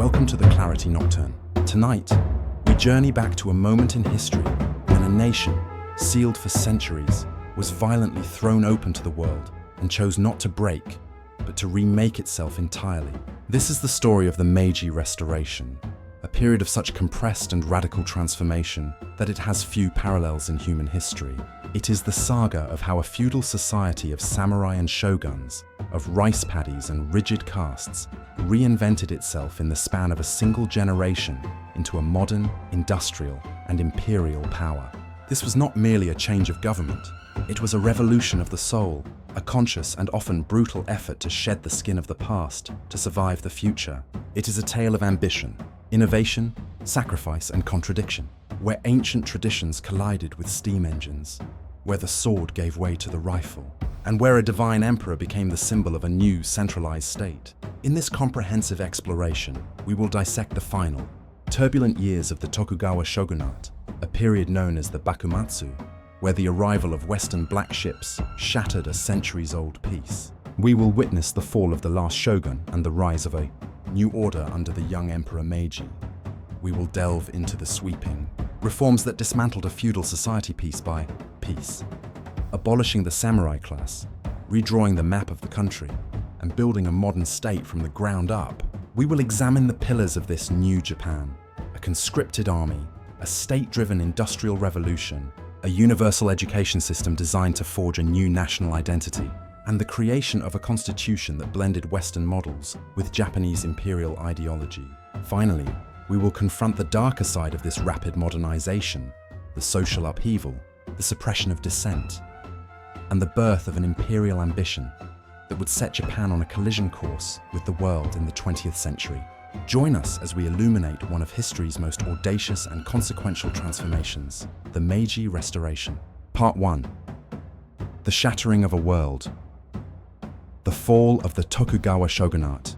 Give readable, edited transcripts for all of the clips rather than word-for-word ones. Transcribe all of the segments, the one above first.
welcome to the Clarity Nocturne. Tonight, we journey back to a moment in history when a nation, sealed for centuries, was violently thrown open to the world and chose not to break, but to remake itself entirely. This is the story of the Meiji Restoration, a period of such compressed and radical transformation that it has few parallels in human history. It is the saga of how a feudal society of samurai and shoguns, of rice paddies and rigid castes, reinvented itself in the span of a single generation into a modern, industrial, and imperial power. This was not merely a change of government. It was a revolution of the soul, a conscious and often brutal effort to shed the skin of the past to survive the future. It is a tale of ambition, innovation, sacrifice, and contradiction, where ancient traditions collided with steam engines, where the sword gave way to the rifle, and where a divine emperor became the symbol of a new centralized state. In this comprehensive exploration, we will dissect the final, turbulent years of the Tokugawa Shogunate, a period known as the Bakumatsu, where the arrival of Western black ships shattered a centuries-old peace. We will witness the fall of the last shogun and the rise of a new order under the young Emperor Meiji. We will delve into the sweeping reforms that dismantled a feudal society piece by piece, abolishing the samurai class, redrawing the map of the country, and building a modern state from the ground up. We will examine the pillars of this new Japan: a conscripted army, a state-driven industrial revolution, a universal education system designed to forge a new national identity, and the creation of a constitution that blended Western models with Japanese imperial ideology. Finally, we will confront the darker side of this rapid modernization, the social upheaval, the suppression of dissent, and the birth of an imperial ambition that would set Japan on a collision course with the world in the 20th century. Join us as we illuminate one of history's most audacious and consequential transformations, the Meiji Restoration. Part 1. The Shattering of a World. The Fall of the Tokugawa Shogunate.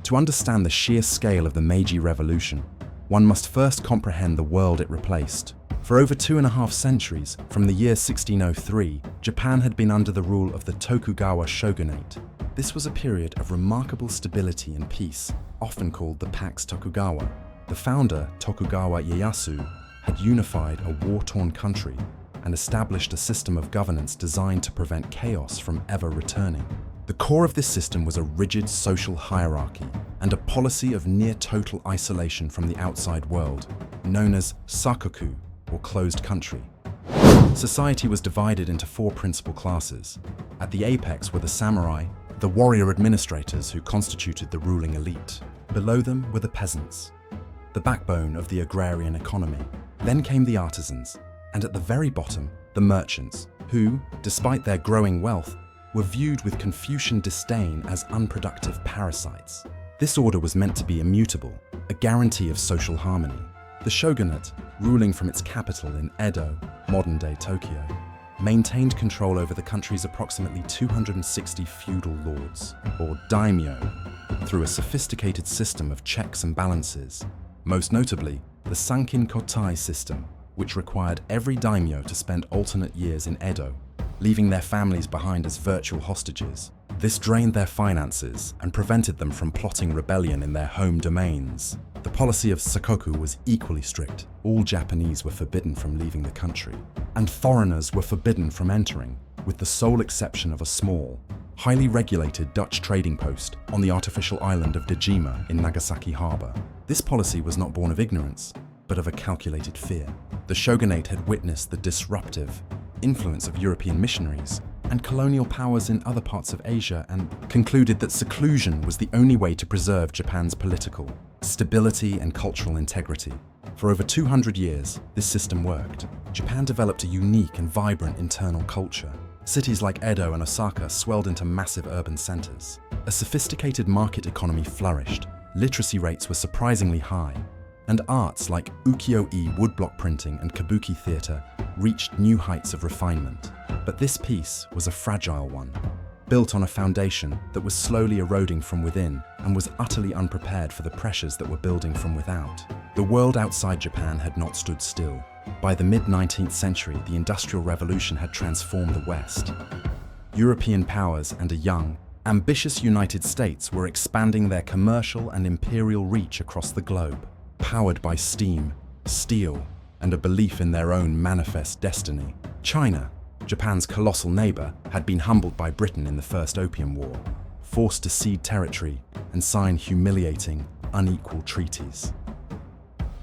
To understand the sheer scale of the Meiji Revolution, one must first comprehend the world it replaced. For over 2.5 centuries, from the year 1603, Japan had been under the rule of the Tokugawa Shogunate. This was a period of remarkable stability and peace, often called the Pax Tokugawa. The founder, Tokugawa Ieyasu, had unified a war-torn country and established a system of governance designed to prevent chaos from ever returning. The core of this system was a rigid social hierarchy and a policy of near-total isolation from the outside world, known as sakoku, or closed country. Society was divided into 4 principal classes. At the apex were the samurai, the warrior administrators who constituted the ruling elite. Below them were the peasants, the backbone of the agrarian economy. Then came the artisans, and at the very bottom, the merchants, who, despite their growing wealth, were viewed with Confucian disdain as unproductive parasites. This order was meant to be immutable, a guarantee of social harmony. The shogunate, ruling from its capital in Edo, modern-day Tokyo, maintained control over the country's approximately 260 feudal lords, or daimyo, through a sophisticated system of checks and balances, most notably the Sankin Kotai system, which required every daimyo to spend alternate years in Edo, leaving their families behind as virtual hostages. This drained their finances and prevented them from plotting rebellion in their home domains. The policy of sakoku was equally strict. All Japanese were forbidden from leaving the country, and foreigners were forbidden from entering, with the sole exception of a small, highly regulated Dutch trading post on the artificial island of Dejima in Nagasaki Harbor. This policy was not born of ignorance, but of a calculated fear. The shogunate had witnessed the disruptive influence of European missionaries and colonial powers in other parts of Asia and concluded that seclusion was the only way to preserve Japan's political stability and cultural integrity. For over 200 years, this system worked. Japan developed a unique and vibrant internal culture. Cities like Edo and Osaka swelled into massive urban centers. A sophisticated market economy flourished. Literacy rates were surprisingly high, and arts like ukiyo-e woodblock printing and kabuki theater reached new heights of refinement. But this piece was a fragile one, built on a foundation that was slowly eroding from within and was utterly unprepared for the pressures that were building from without. The world outside Japan had not stood still. By the mid-19th century, the Industrial Revolution had transformed the West. European powers and a young, Ambitious United States were expanding their commercial and imperial reach across the globe, powered by steam, steel, and a belief in their own manifest destiny. China, Japan's colossal neighbor, had been humbled by Britain in the First Opium War, forced to cede territory and sign humiliating, unequal treaties.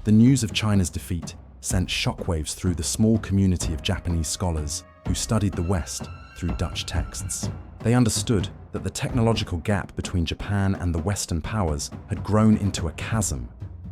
The news of China's defeat sent shockwaves through the small community of Japanese scholars who studied the West through Dutch texts. They understood that the technological gap between Japan and the Western powers had grown into a chasm,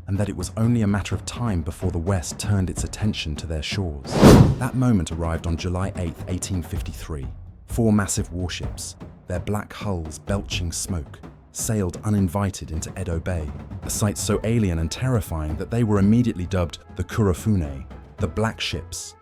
and that it was only a matter of time before the West turned its attention to their shores. That moment arrived on July 8, 1853. 4 massive warships, their black hulls belching smoke, sailed uninvited into Edo Bay, a sight so alien and terrifying that they were immediately dubbed the Kurofune, the Black Ships.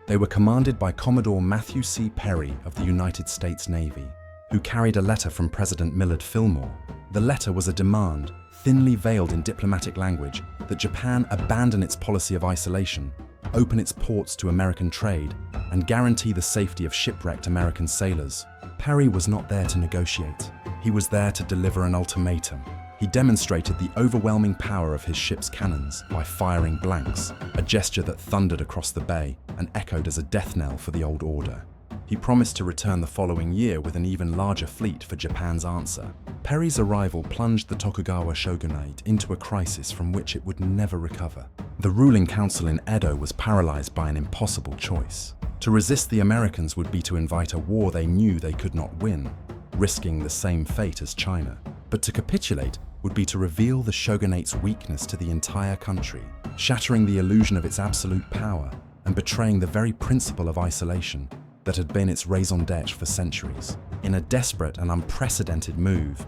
They were commanded by Commodore Matthew C. Perry of the United States Navy, who carried a letter from President Millard Fillmore. The letter was a demand, thinly veiled in diplomatic language, that Japan abandon its policy of isolation, open its ports to American trade, and guarantee the safety of shipwrecked American sailors. Perry was not there to negotiate. He was there to deliver an ultimatum. He demonstrated the overwhelming power of his ship's cannons by firing blanks, a gesture that thundered across the bay and echoed as a death knell for the old order. He promised to return the following year with an even larger fleet for Japan's answer. Perry's arrival plunged the Tokugawa Shogunate into a crisis from which it would never recover. The ruling council in Edo was paralyzed by an impossible choice. To resist the Americans would be to invite a war they knew they could not win, risking the same fate as China. But to capitulate would be to reveal the shogunate's weakness to the entire country, shattering the illusion of its absolute power and betraying the very principle of isolation that had been its raison d'etre for centuries. In a desperate and unprecedented move,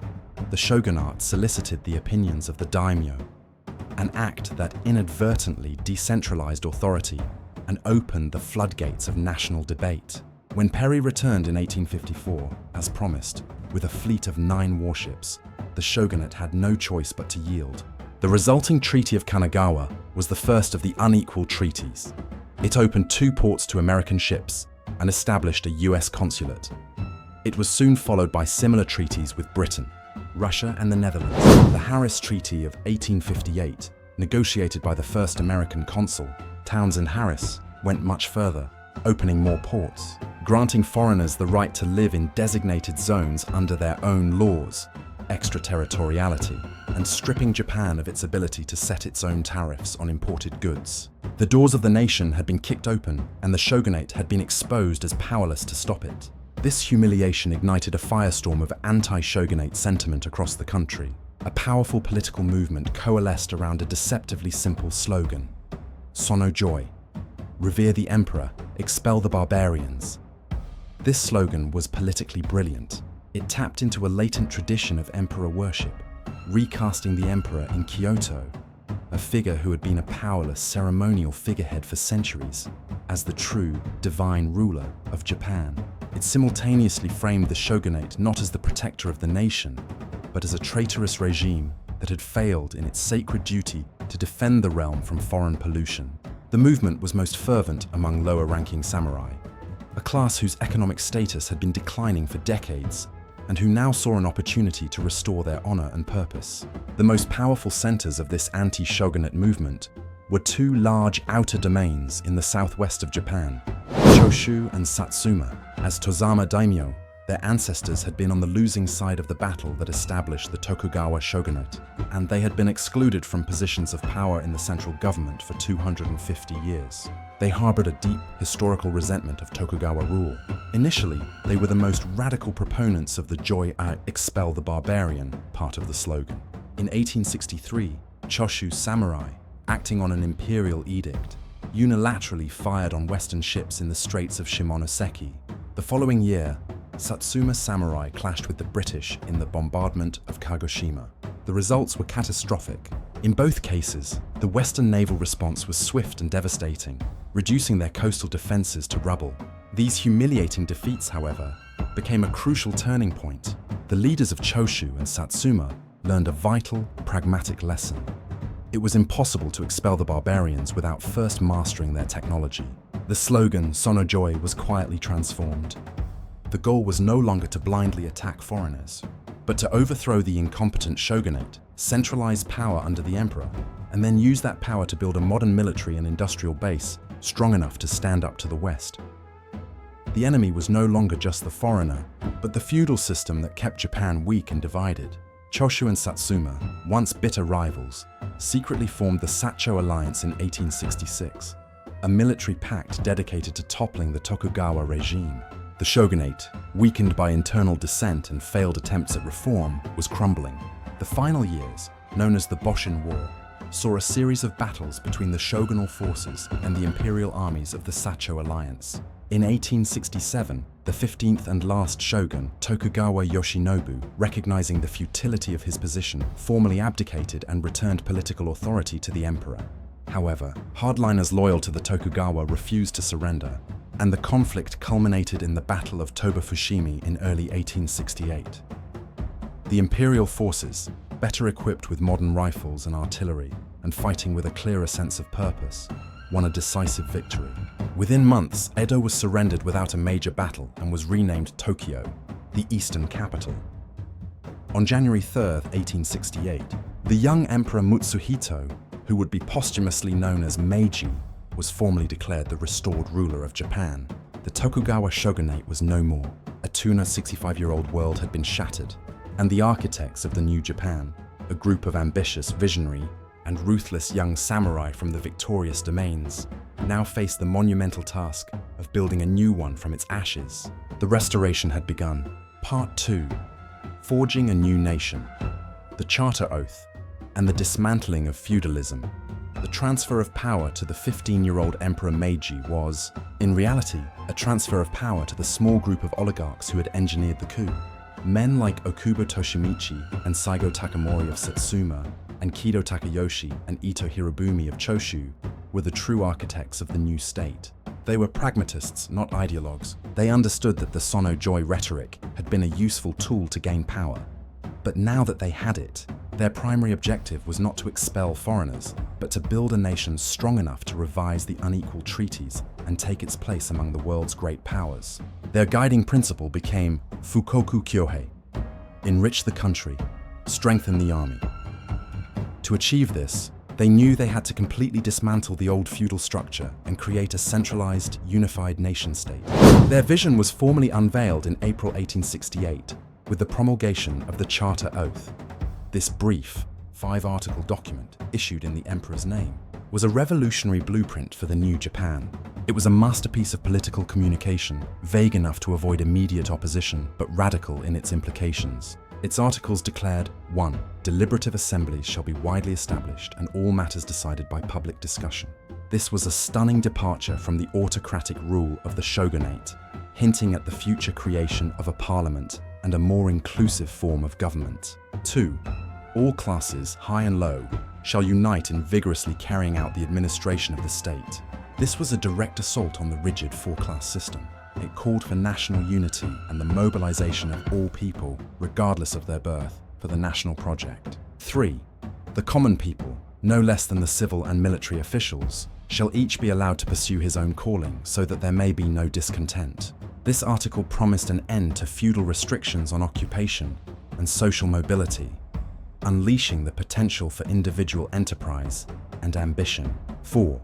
the shogunate solicited the opinions of the daimyo, an act that inadvertently decentralized authority and opened the floodgates of national debate. When Perry returned in 1854, as promised, with a fleet of 9 warships, the shogunate had no choice but to yield. The resulting Treaty of Kanagawa was the first of the unequal treaties. It opened 2 ports to American ships and established a US consulate. It was soon followed by similar treaties with Britain, Russia, and the Netherlands. The Harris Treaty of 1858, negotiated by the first American consul, Townsend Harris, went much further, opening more ports, granting foreigners the right to live in designated zones under their own laws, extraterritoriality, and stripping Japan of its ability to set its own tariffs on imported goods. The doors of the nation had been kicked open, and the shogunate had been exposed as powerless to stop it. This humiliation ignited a firestorm of anti-shogunate sentiment across the country. A powerful political movement coalesced around a deceptively simple slogan: Sono Joy, revere the emperor, expel the barbarians. This slogan was politically brilliant. It tapped into a latent tradition of emperor worship, recasting the emperor in Kyoto, a figure who had been a powerless ceremonial figurehead for centuries, as the true divine ruler of Japan. It simultaneously framed the shogunate not as the protector of the nation, but as a traitorous regime that had failed in its sacred duty to defend the realm from foreign pollution. The movement was most fervent among lower-ranking samurai, a class whose economic status had been declining for decades, and who now saw an opportunity to restore their honor and purpose. The most powerful centers of this anti-shogunate movement were 2 large outer domains in the southwest of Japan, Choshu and Satsuma. As Tozama daimyo, their ancestors had been on the losing side of the battle that established the Tokugawa Shogunate, and they had been excluded from positions of power in the central government for 250 years. They harbored a deep historical resentment of Tokugawa rule. Initially, they were the most radical proponents of the Joy expel the barbarian part of the slogan. In 1863, Choshu samurai, acting on an imperial edict, unilaterally fired on Western ships in the Straits of Shimonoseki. The following year, Satsuma samurai clashed with the British in the bombardment of Kagoshima. The results were catastrophic. In both cases, the Western naval response was swift and devastating, reducing their coastal defenses to rubble. These humiliating defeats, however, became a crucial turning point. The leaders of Choshu and Satsuma learned a vital, pragmatic lesson. It was impossible to expel the barbarians without first mastering their technology. The slogan, Sono Joy, was quietly transformed. The goal was no longer to blindly attack foreigners, but to overthrow the incompetent shogunate, centralize power under the emperor, and then use that power to build a modern military and industrial base strong enough to stand up to the West. The enemy was no longer just the foreigner, but the feudal system that kept Japan weak and divided. Choshu and Satsuma, once bitter rivals, secretly formed the Sacho Alliance in 1866, a military pact dedicated to toppling the Tokugawa regime. The shogunate, weakened by internal dissent and failed attempts at reform, was crumbling. The final years, known as the Boshin War, saw a series of battles between the shogunal forces and the imperial armies of the Sacho Alliance. In 1867, the 15th and last shogun, Tokugawa Yoshinobu, recognizing the futility of his position, formally abdicated and returned political authority to the emperor. However, hardliners loyal to the Tokugawa refused to surrender, and the conflict culminated in the Battle of Toba-Fushimi in early 1868. The imperial forces, better equipped with modern rifles and artillery, and fighting with a clearer sense of purpose, won a decisive victory. Within months, Edo was surrendered without a major battle and was renamed Tokyo, the eastern capital. On January 3, 1868, the young Emperor Mutsuhito, who would be posthumously known as Meiji, was formally declared the restored ruler of Japan. The Tokugawa Shogunate was no more. A 265-year-old world had been shattered, and the architects of the new Japan, a group of ambitious, visionary, and ruthless young samurai from the victorious domains, now faced the monumental task of building a new one from its ashes. The restoration had begun. Part 2. Forging a new nation. The Charter Oath and the dismantling of feudalism. The transfer of power to the 15-year-old Emperor Meiji was, in reality, a transfer of power to the small group of oligarchs who had engineered the coup. Men like Okubo Toshimichi and Saigo Takamori of Satsuma, and Kido Takayoshi and Ito Hirobumi of Choshu were the true architects of the new state. They were pragmatists, not ideologues. They understood that the Sono-Joy rhetoric had been a useful tool to gain power. But now that they had it, their primary objective was not to expel foreigners, but to build a nation strong enough to revise the unequal treaties and take its place among the world's great powers. Their guiding principle became Fukoku Kyohei: enrich the country, strengthen the army. To achieve this, they knew they had to completely dismantle the old feudal structure and create a centralized, unified nation-state. Their vision was formally unveiled in April 1868 with the promulgation of the Charter Oath. This brief, 5-article document, issued in the emperor's name, was a revolutionary blueprint for the new Japan. It was a masterpiece of political communication, vague enough to avoid immediate opposition, but radical in its implications. Its articles declared: 1. Deliberative assemblies shall be widely established and all matters decided by public discussion. This was a stunning departure from the autocratic rule of the shogunate, hinting at the future creation of a parliament and a more inclusive form of government. 2. All classes, high and low, shall unite in vigorously carrying out the administration of the state. This was a direct assault on the rigid 4-class system. It called for national unity and the mobilization of all people, regardless of their birth, for the national project. 3. The common people, no less than the civil and military officials, shall each be allowed to pursue his own calling so that there may be no discontent. This article promised an end to feudal restrictions on occupation and social mobility, unleashing the potential for individual enterprise and ambition. 4.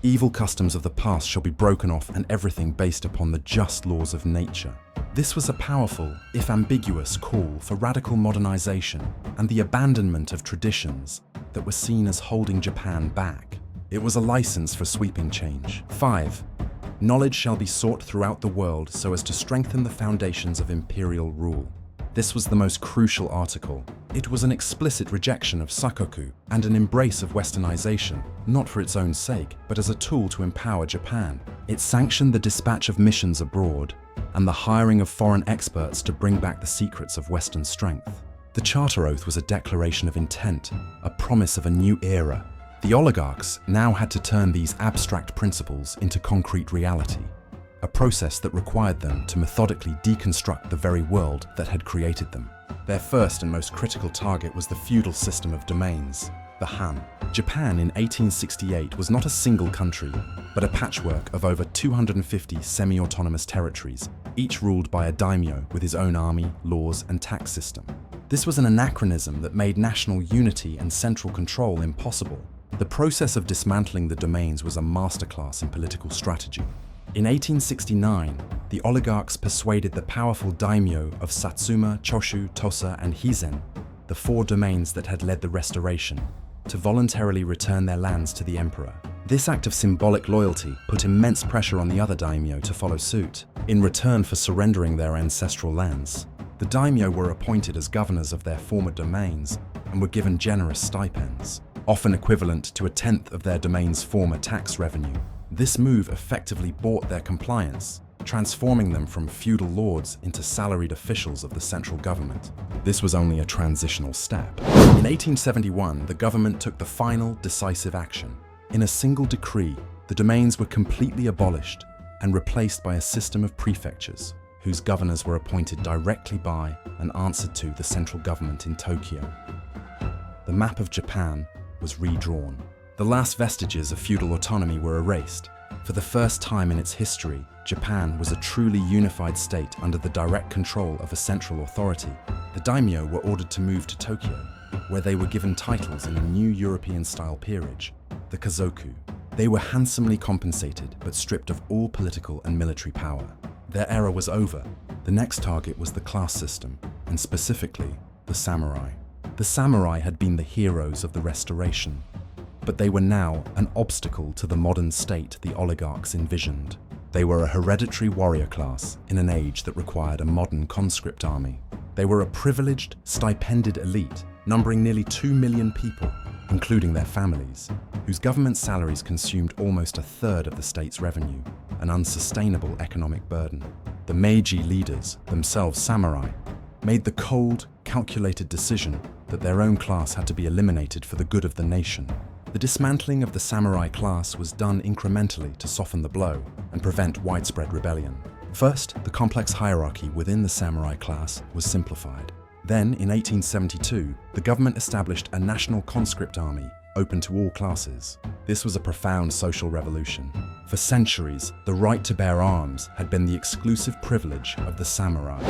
Evil customs of the past shall be broken off and everything based upon the just laws of nature. This was a powerful, if ambiguous, call for radical modernization and the abandonment of traditions that were seen as holding Japan back. It was a license for sweeping change. 5. Knowledge shall be sought throughout the world so as to strengthen the foundations of imperial rule. This was the most crucial article. It was an explicit rejection of sakoku and an embrace of westernization, not for its own sake, but as a tool to empower Japan. It sanctioned the dispatch of missions abroad and the hiring of foreign experts to bring back the secrets of Western strength. The Charter Oath was a declaration of intent, a promise of a new era. The oligarchs now had to turn these abstract principles into concrete reality, a process that required them to methodically deconstruct the very world that had created them. Their first and most critical target was the feudal system of domains, the Han. Japan in 1868 was not a single country, but a patchwork of over 250 semi-autonomous territories, each ruled by a daimyo with his own army, laws, and tax system. This was an anachronism that made national unity and central control impossible. The process of dismantling the domains was a masterclass in political strategy. In 1869, the oligarchs persuaded the powerful daimyo of Satsuma, Choshu, Tosa, and Hizen, the four domains that had led the Restoration, to voluntarily return their lands to the emperor. This act of symbolic loyalty put immense pressure on the other daimyo to follow suit. In return for surrendering their ancestral lands, the daimyo were appointed as governors of their former domains and were given generous stipends, often equivalent to a tenth of their domain's former tax revenue. This move effectively bought their compliance, transforming them from feudal lords into salaried officials of the central government. This was only a transitional step. In 1871, the government took the final, decisive action. In a single decree, the domains were completely abolished and replaced by a system of prefectures, whose governors were appointed directly by and answered to the central government in Tokyo. The map of Japan was redrawn. The last vestiges of feudal autonomy were erased. For the first time in its history, Japan was a truly unified state under the direct control of a central authority. The daimyo were ordered to move to Tokyo, where they were given titles in a new European-style peerage, the Kazoku. They were handsomely compensated but stripped of all political and military power. Their era was over. The next target was the class system, and specifically, the samurai. The samurai had been the heroes of the Restoration, but they were now an obstacle to the modern state the oligarchs envisioned. They were a hereditary warrior class in an age that required a modern conscript army. They were a privileged, stipended elite, numbering nearly 2 million people, including their families, whose government salaries consumed almost a third of the state's revenue, an unsustainable economic burden. The Meiji leaders, themselves samurai, made the cold, calculated decision that their own class had to be eliminated for the good of the nation. The dismantling of the samurai class was done incrementally to soften the blow and prevent widespread rebellion. First, the complex hierarchy within the samurai class was simplified. Then, in 1872, the government established a national conscript army open to all classes. This was a profound social revolution. For centuries, the right to bear arms had been the exclusive privilege of the samurai.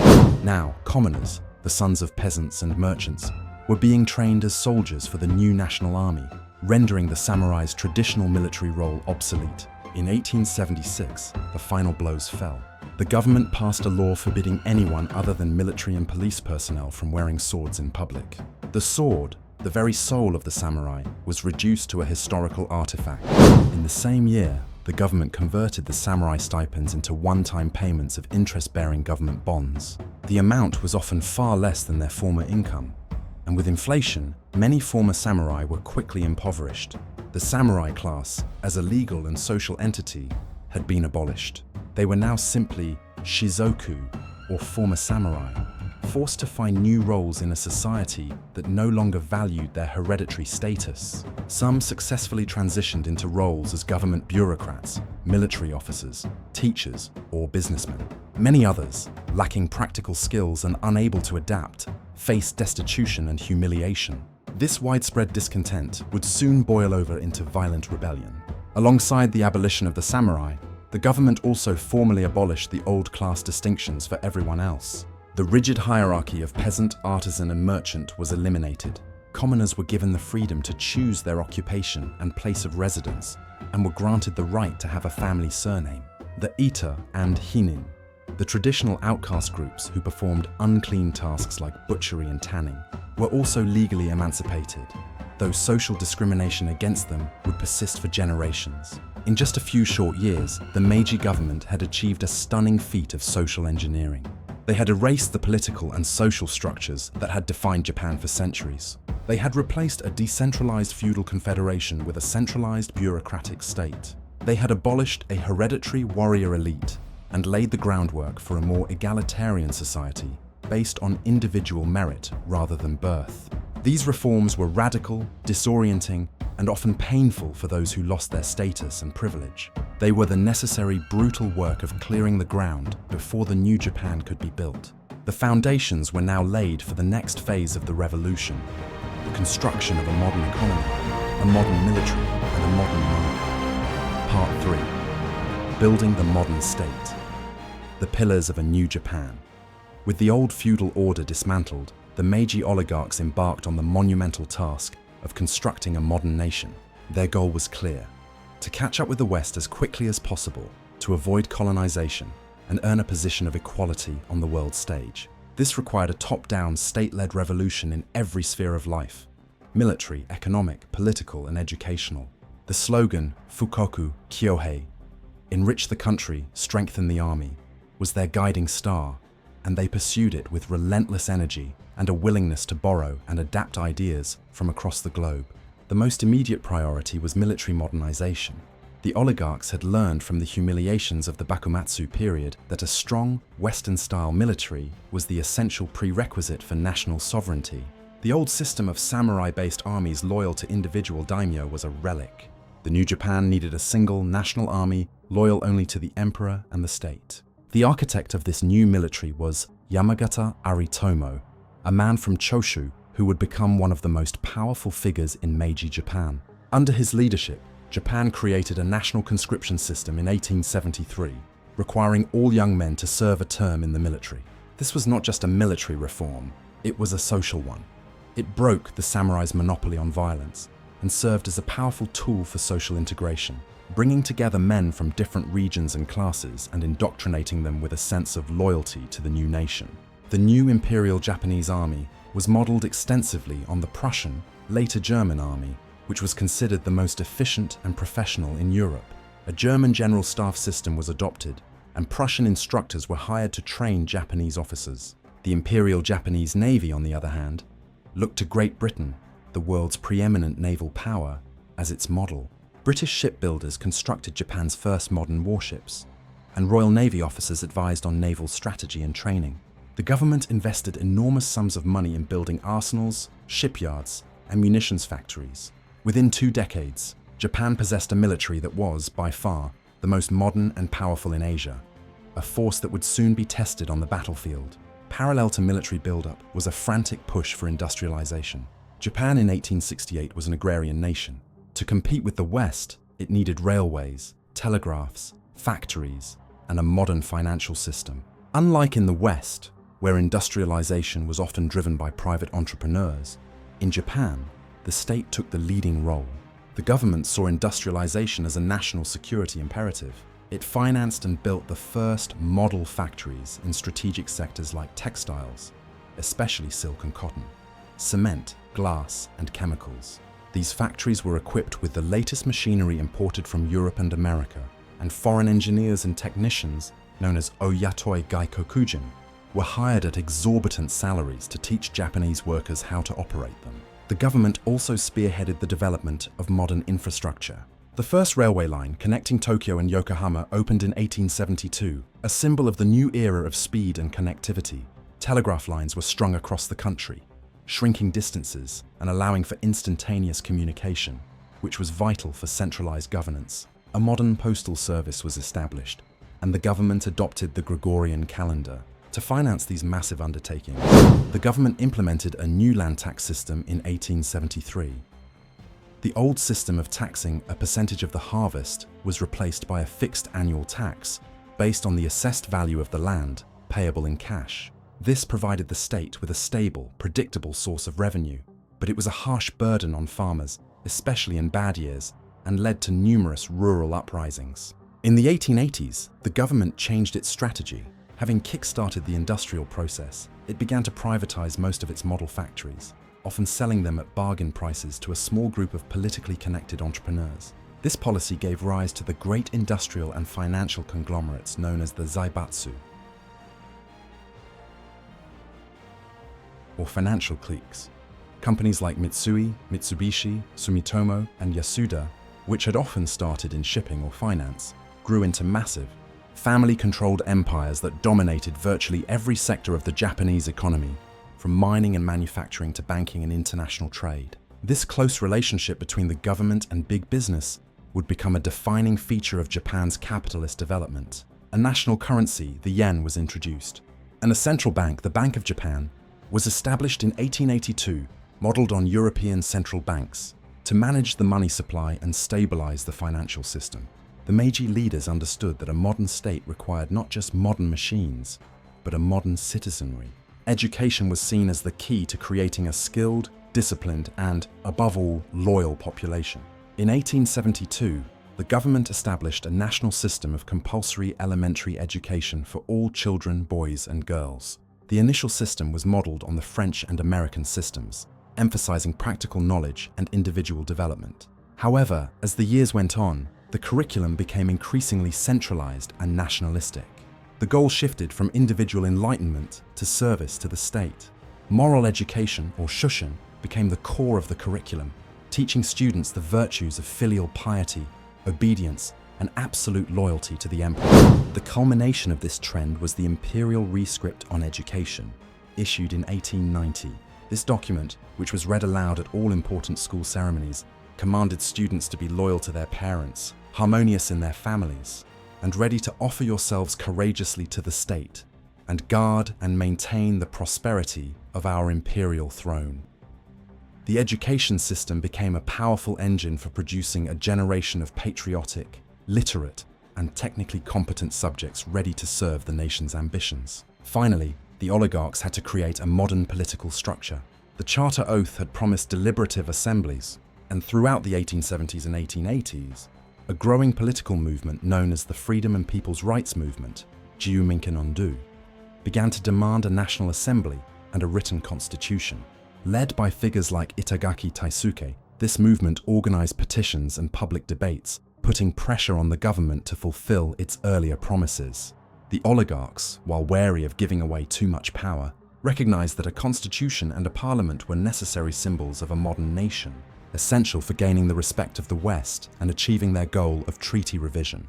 Now, commoners, the sons of peasants and merchants, were being trained as soldiers for the new national army, rendering the samurai's traditional military role obsolete. In 1876, the final blows fell. The government passed a law forbidding anyone other than military and police personnel from wearing swords in public. The sword, the very soul of the samurai, was reduced to a historical artifact. In the same year, the government converted the samurai stipends into one-time payments of interest-bearing government bonds. The amount was often far less than their former income, and with inflation, many former samurai were quickly impoverished. The samurai class, as a legal and social entity, had been abolished. They were now simply shizoku, or former samurai, forced to find new roles in a society that no longer valued their hereditary status. Some successfully transitioned into roles as government bureaucrats, military officers, teachers, or businessmen. Many others, lacking practical skills and unable to adapt, faced destitution and humiliation. This widespread discontent would soon boil over into violent rebellion. Alongside the abolition of the samurai, the government also formally abolished the old class distinctions for everyone else. The rigid hierarchy of peasant, artisan, and merchant was eliminated. Commoners were given the freedom to choose their occupation and place of residence, and were granted the right to have a family surname. The Ita and Hinin, the traditional outcast groups who performed unclean tasks like butchery and tanning, were also legally emancipated, though social discrimination against them would persist for generations. In just a few short years, the Meiji government had achieved a stunning feat of social engineering. They had erased the political and social structures that had defined Japan for centuries. They had replaced a decentralized feudal confederation with a centralized bureaucratic state. They had abolished a hereditary warrior elite and laid the groundwork for a more egalitarian society based on individual merit rather than birth. These reforms were radical, disorienting, and often painful for those who lost their status and privilege. They were the necessary brutal work of clearing the ground before the new Japan could be built. The foundations were now laid for the next phase of the revolution, the construction of a modern economy, a a modern military and a modern army. Part 3. Building the modern state. The pillars of a new Japan. With the old feudal order dismantled, the Meiji oligarchs embarked on the monumental task of constructing a modern nation. Their goal was clear: to catch up with the West as quickly as possible, to avoid colonization, and earn a position of equality on the world stage. This required a top-down, state-led revolution in every sphere of life: military, economic, political, and educational. The slogan, Fukoku Kyohei, enrich the country, strengthen the army, was their guiding star, and they pursued it with relentless energy and a willingness to borrow and adapt ideas from across the globe. The most immediate priority was military modernization. The oligarchs had learned from the humiliations of the Bakumatsu period that a strong, Western-style military was the essential prerequisite for national sovereignty. The old system of samurai-based armies loyal to individual daimyo was a relic. The new Japan needed a single national army loyal only to the emperor and the state. The architect of this new military was Yamagata Aritomo, a man from Choshu who would become one of the most powerful figures in Meiji Japan. Under his leadership, Japan created a national conscription system in 1873, requiring all young men to serve a term in the military. This was not just a military reform, it was a social one. It broke the samurai's monopoly on violence and served as a powerful tool for social integration, bringing together men from different regions and classes and indoctrinating them with a sense of loyalty to the new nation. The new Imperial Japanese Army was modeled extensively on the Prussian, later German army, which was considered the most efficient and professional in Europe. A German general staff system was adopted, and Prussian instructors were hired to train Japanese officers. The Imperial Japanese Navy, on the other hand, looked to Great Britain, the world's preeminent naval power, as its model. British shipbuilders constructed Japan's first modern warships, and Royal Navy officers advised on naval strategy and training. The government invested enormous sums of money in building arsenals, shipyards, and munitions factories. Within 2 decades, Japan possessed a military that was, by far, the most modern and powerful in Asia, a force that would soon be tested on the battlefield. Parallel to military buildup was a frantic push for industrialization. Japan in 1868 was an agrarian nation. To compete with the West, it needed railways, telegraphs, factories, and a modern financial system. Unlike in the West, where industrialization was often driven by private entrepreneurs, in Japan, the state took the leading role. The government saw industrialization as a national security imperative. It financed and built the first model factories in strategic sectors like textiles, especially silk and cotton, cement, glass, and chemicals. These factories were equipped with the latest machinery imported from Europe and America, and foreign engineers and technicians, known as Oyatoi Gaikokujin, were hired at exorbitant salaries to teach Japanese workers how to operate them. The government also spearheaded the development of modern infrastructure. The first railway line connecting Tokyo and Yokohama opened in 1872, a symbol of the new era of speed and connectivity. Telegraph lines were strung across the country, shrinking distances and allowing for instantaneous communication, which was vital for centralized governance. A modern postal service was established, and the government adopted the Gregorian calendar. To finance these massive undertakings, the government implemented a new land tax system in 1873. The old system of taxing a percentage of the harvest was replaced by a fixed annual tax based on the assessed value of the land, payable in cash. This provided the state with a stable, predictable source of revenue, but it was a harsh burden on farmers, especially in bad years, and led to numerous rural uprisings. In the 1880s, the government changed its strategy. Having kick-started the industrial process, it began to privatize most of its model factories, often selling them at bargain prices to a small group of politically connected entrepreneurs. This policy gave rise to the great industrial and financial conglomerates known as the Zaibatsu, or financial cliques. Companies like Mitsui, Mitsubishi, Sumitomo, and Yasuda, which had often started in shipping or finance, grew into massive, family-controlled empires that dominated virtually every sector of the Japanese economy, from mining and manufacturing to banking and international trade. This close relationship between the government and big business would become a defining feature of Japan's capitalist development. A national currency, the yen, was introduced, and a central bank, the Bank of Japan, was established in 1882, modeled on European central banks. to manage the money supply and stabilize the financial system. The Meiji leaders understood that a modern state required not just modern machines, but a modern citizenry. Education was seen as the key to creating a skilled, disciplined, and, above all, loyal population. In 1872, the government established a national system of compulsory elementary education for all children, boys and girls. The initial system was modeled on the French and American systems, emphasizing practical knowledge and individual development. However, as the years went on, the curriculum became increasingly centralized and nationalistic. The goal shifted from individual enlightenment to service to the state. Moral education, or shushin, became the core of the curriculum, teaching students the virtues of filial piety, obedience, and absolute loyalty to the emperor. The culmination of this trend was the Imperial Rescript on Education, issued in 1890. This document, which was read aloud at all important school ceremonies, commanded students to be loyal to their parents, harmonious in their families, and ready to offer yourselves courageously to the state, and guard and maintain the prosperity of our imperial throne. The education system became a powerful engine for producing a generation of patriotic, literate, and technically competent subjects ready to serve the nation's ambitions. Finally, the oligarchs had to create a modern political structure. The Charter Oath had promised deliberative assemblies, and throughout the 1870s and 1880s, a growing political movement known as the Freedom and People's Rights Movement, Jiuminkin-ondu, began to demand a national assembly and a written constitution. Led by figures like Itagaki Taisuke, this movement organized petitions and public debates, putting pressure on the government to fulfill its earlier promises. The oligarchs, while wary of giving away too much power, recognized that a constitution and a parliament were necessary symbols of a modern nation, essential for gaining the respect of the West and achieving their goal of treaty revision.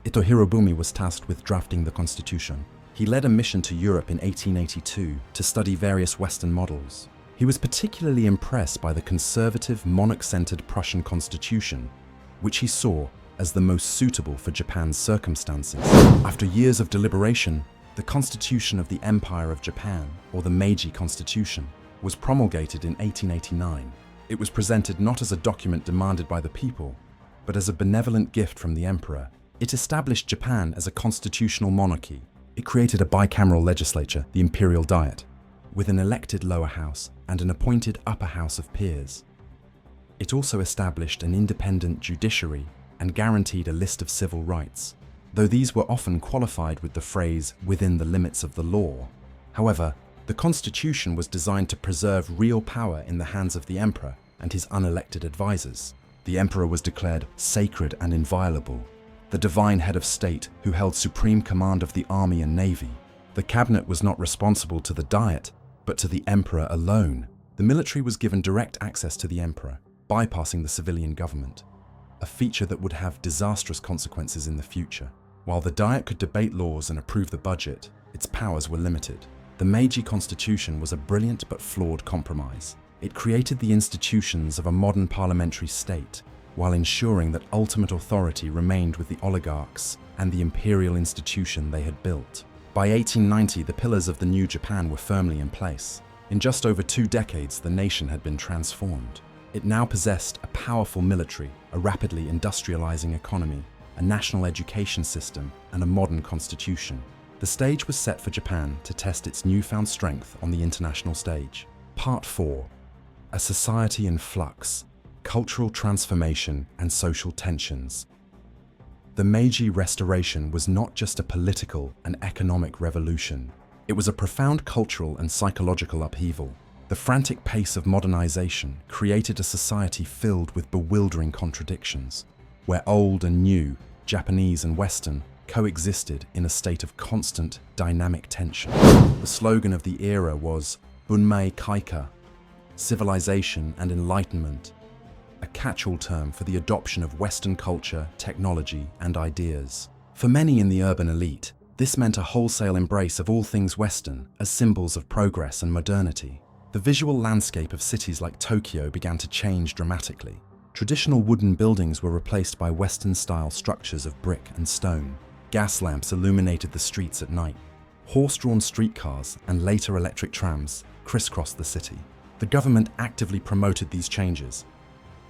Ito Hirobumi was tasked with drafting the constitution. He led a mission to Europe in 1882 to study various Western models. He was particularly impressed by the conservative, monarch-centered Prussian constitution, which he saw as the most suitable for Japan's circumstances. After years of deliberation, the Constitution of the Empire of Japan, or the Meiji Constitution, was promulgated in 1889. It was presented not as a document demanded by the people, but as a benevolent gift from the emperor. It established Japan as a constitutional monarchy. It created a bicameral legislature, the Imperial Diet, with an elected lower house and an appointed upper house of peers. It also established an independent judiciary and guaranteed a list of civil rights, though these were often qualified with the phrase "within the limits of the law." However, the constitution was designed to preserve real power in the hands of the emperor and his unelected advisors. The emperor was declared sacred and inviolable, the divine head of state who held supreme command of the army and navy. The cabinet was not responsible to the diet, but to the emperor alone. The military was given direct access to the emperor, bypassing the civilian government, a feature that would have disastrous consequences in the future. While the diet could debate laws and approve the budget, its powers were limited. The Meiji Constitution was a brilliant but flawed compromise. It created the institutions of a modern parliamentary state, while ensuring that ultimate authority remained with the oligarchs and the imperial institution they had built. By 1890, the pillars of the new Japan were firmly in place. In just over 2 decades, the nation had been transformed. It now possessed a powerful military, a rapidly industrializing economy, a national education system, and a modern constitution. The stage was set for Japan to test its newfound strength on the international stage. Part 4. A Society in Flux, Cultural Transformation and Social Tensions. The Meiji Restoration was not just a political and economic revolution. It was a profound cultural and psychological upheaval. The frantic pace of modernization created a society filled with bewildering contradictions, where old and new, Japanese and Western, coexisted in a state of constant, dynamic tension. The slogan of the era was Bunmei Kaika, civilization and enlightenment, a catch-all term for the adoption of Western culture, technology, and ideas. For many in the urban elite, this meant a wholesale embrace of all things Western as symbols of progress and modernity. The visual landscape of cities like Tokyo began to change dramatically. Traditional wooden buildings were replaced by Western-style structures of brick and stone. Gas lamps illuminated the streets at night. Horse-drawn streetcars and later electric trams crisscrossed the city. The government actively promoted these changes,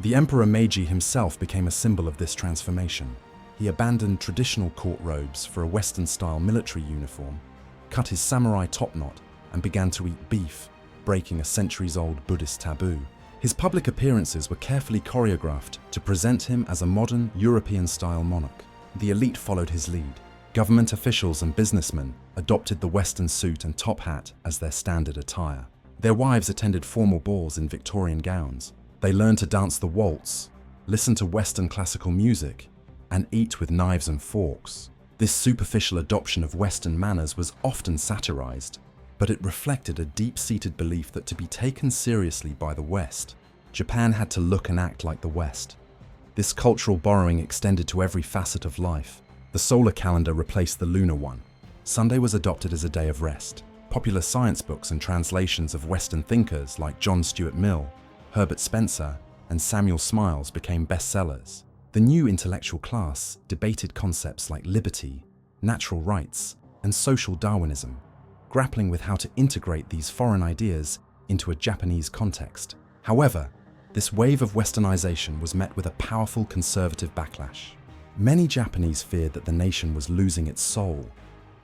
The Emperor Meiji himself became a symbol of this transformation. He abandoned traditional court robes for a Western-style military uniform, cut his samurai topknot, and began to eat beef, breaking a centuries-old Buddhist taboo. His public appearances were carefully choreographed to present him as a modern, European-style monarch. The elite followed his lead. Government officials and businessmen adopted the Western suit and top hat as their standard attire. Their wives attended formal balls in Victorian gowns. They learned to dance the waltz, listen to Western classical music, and eat with knives and forks. This superficial adoption of Western manners was often satirized, but it reflected a deep-seated belief that to be taken seriously by the West, Japan had to look and act like the West. This cultural borrowing extended to every facet of life. The solar calendar replaced the lunar one. Sunday was adopted as a day of rest. Popular science books and translations of Western thinkers like John Stuart Mill, Herbert Spencer, and Samuel Smiles became bestsellers. The new intellectual class debated concepts like liberty, natural rights, and social Darwinism, grappling with how to integrate these foreign ideas into a Japanese context. However, this wave of Westernization was met with a powerful conservative backlash. Many Japanese feared that the nation was losing its soul,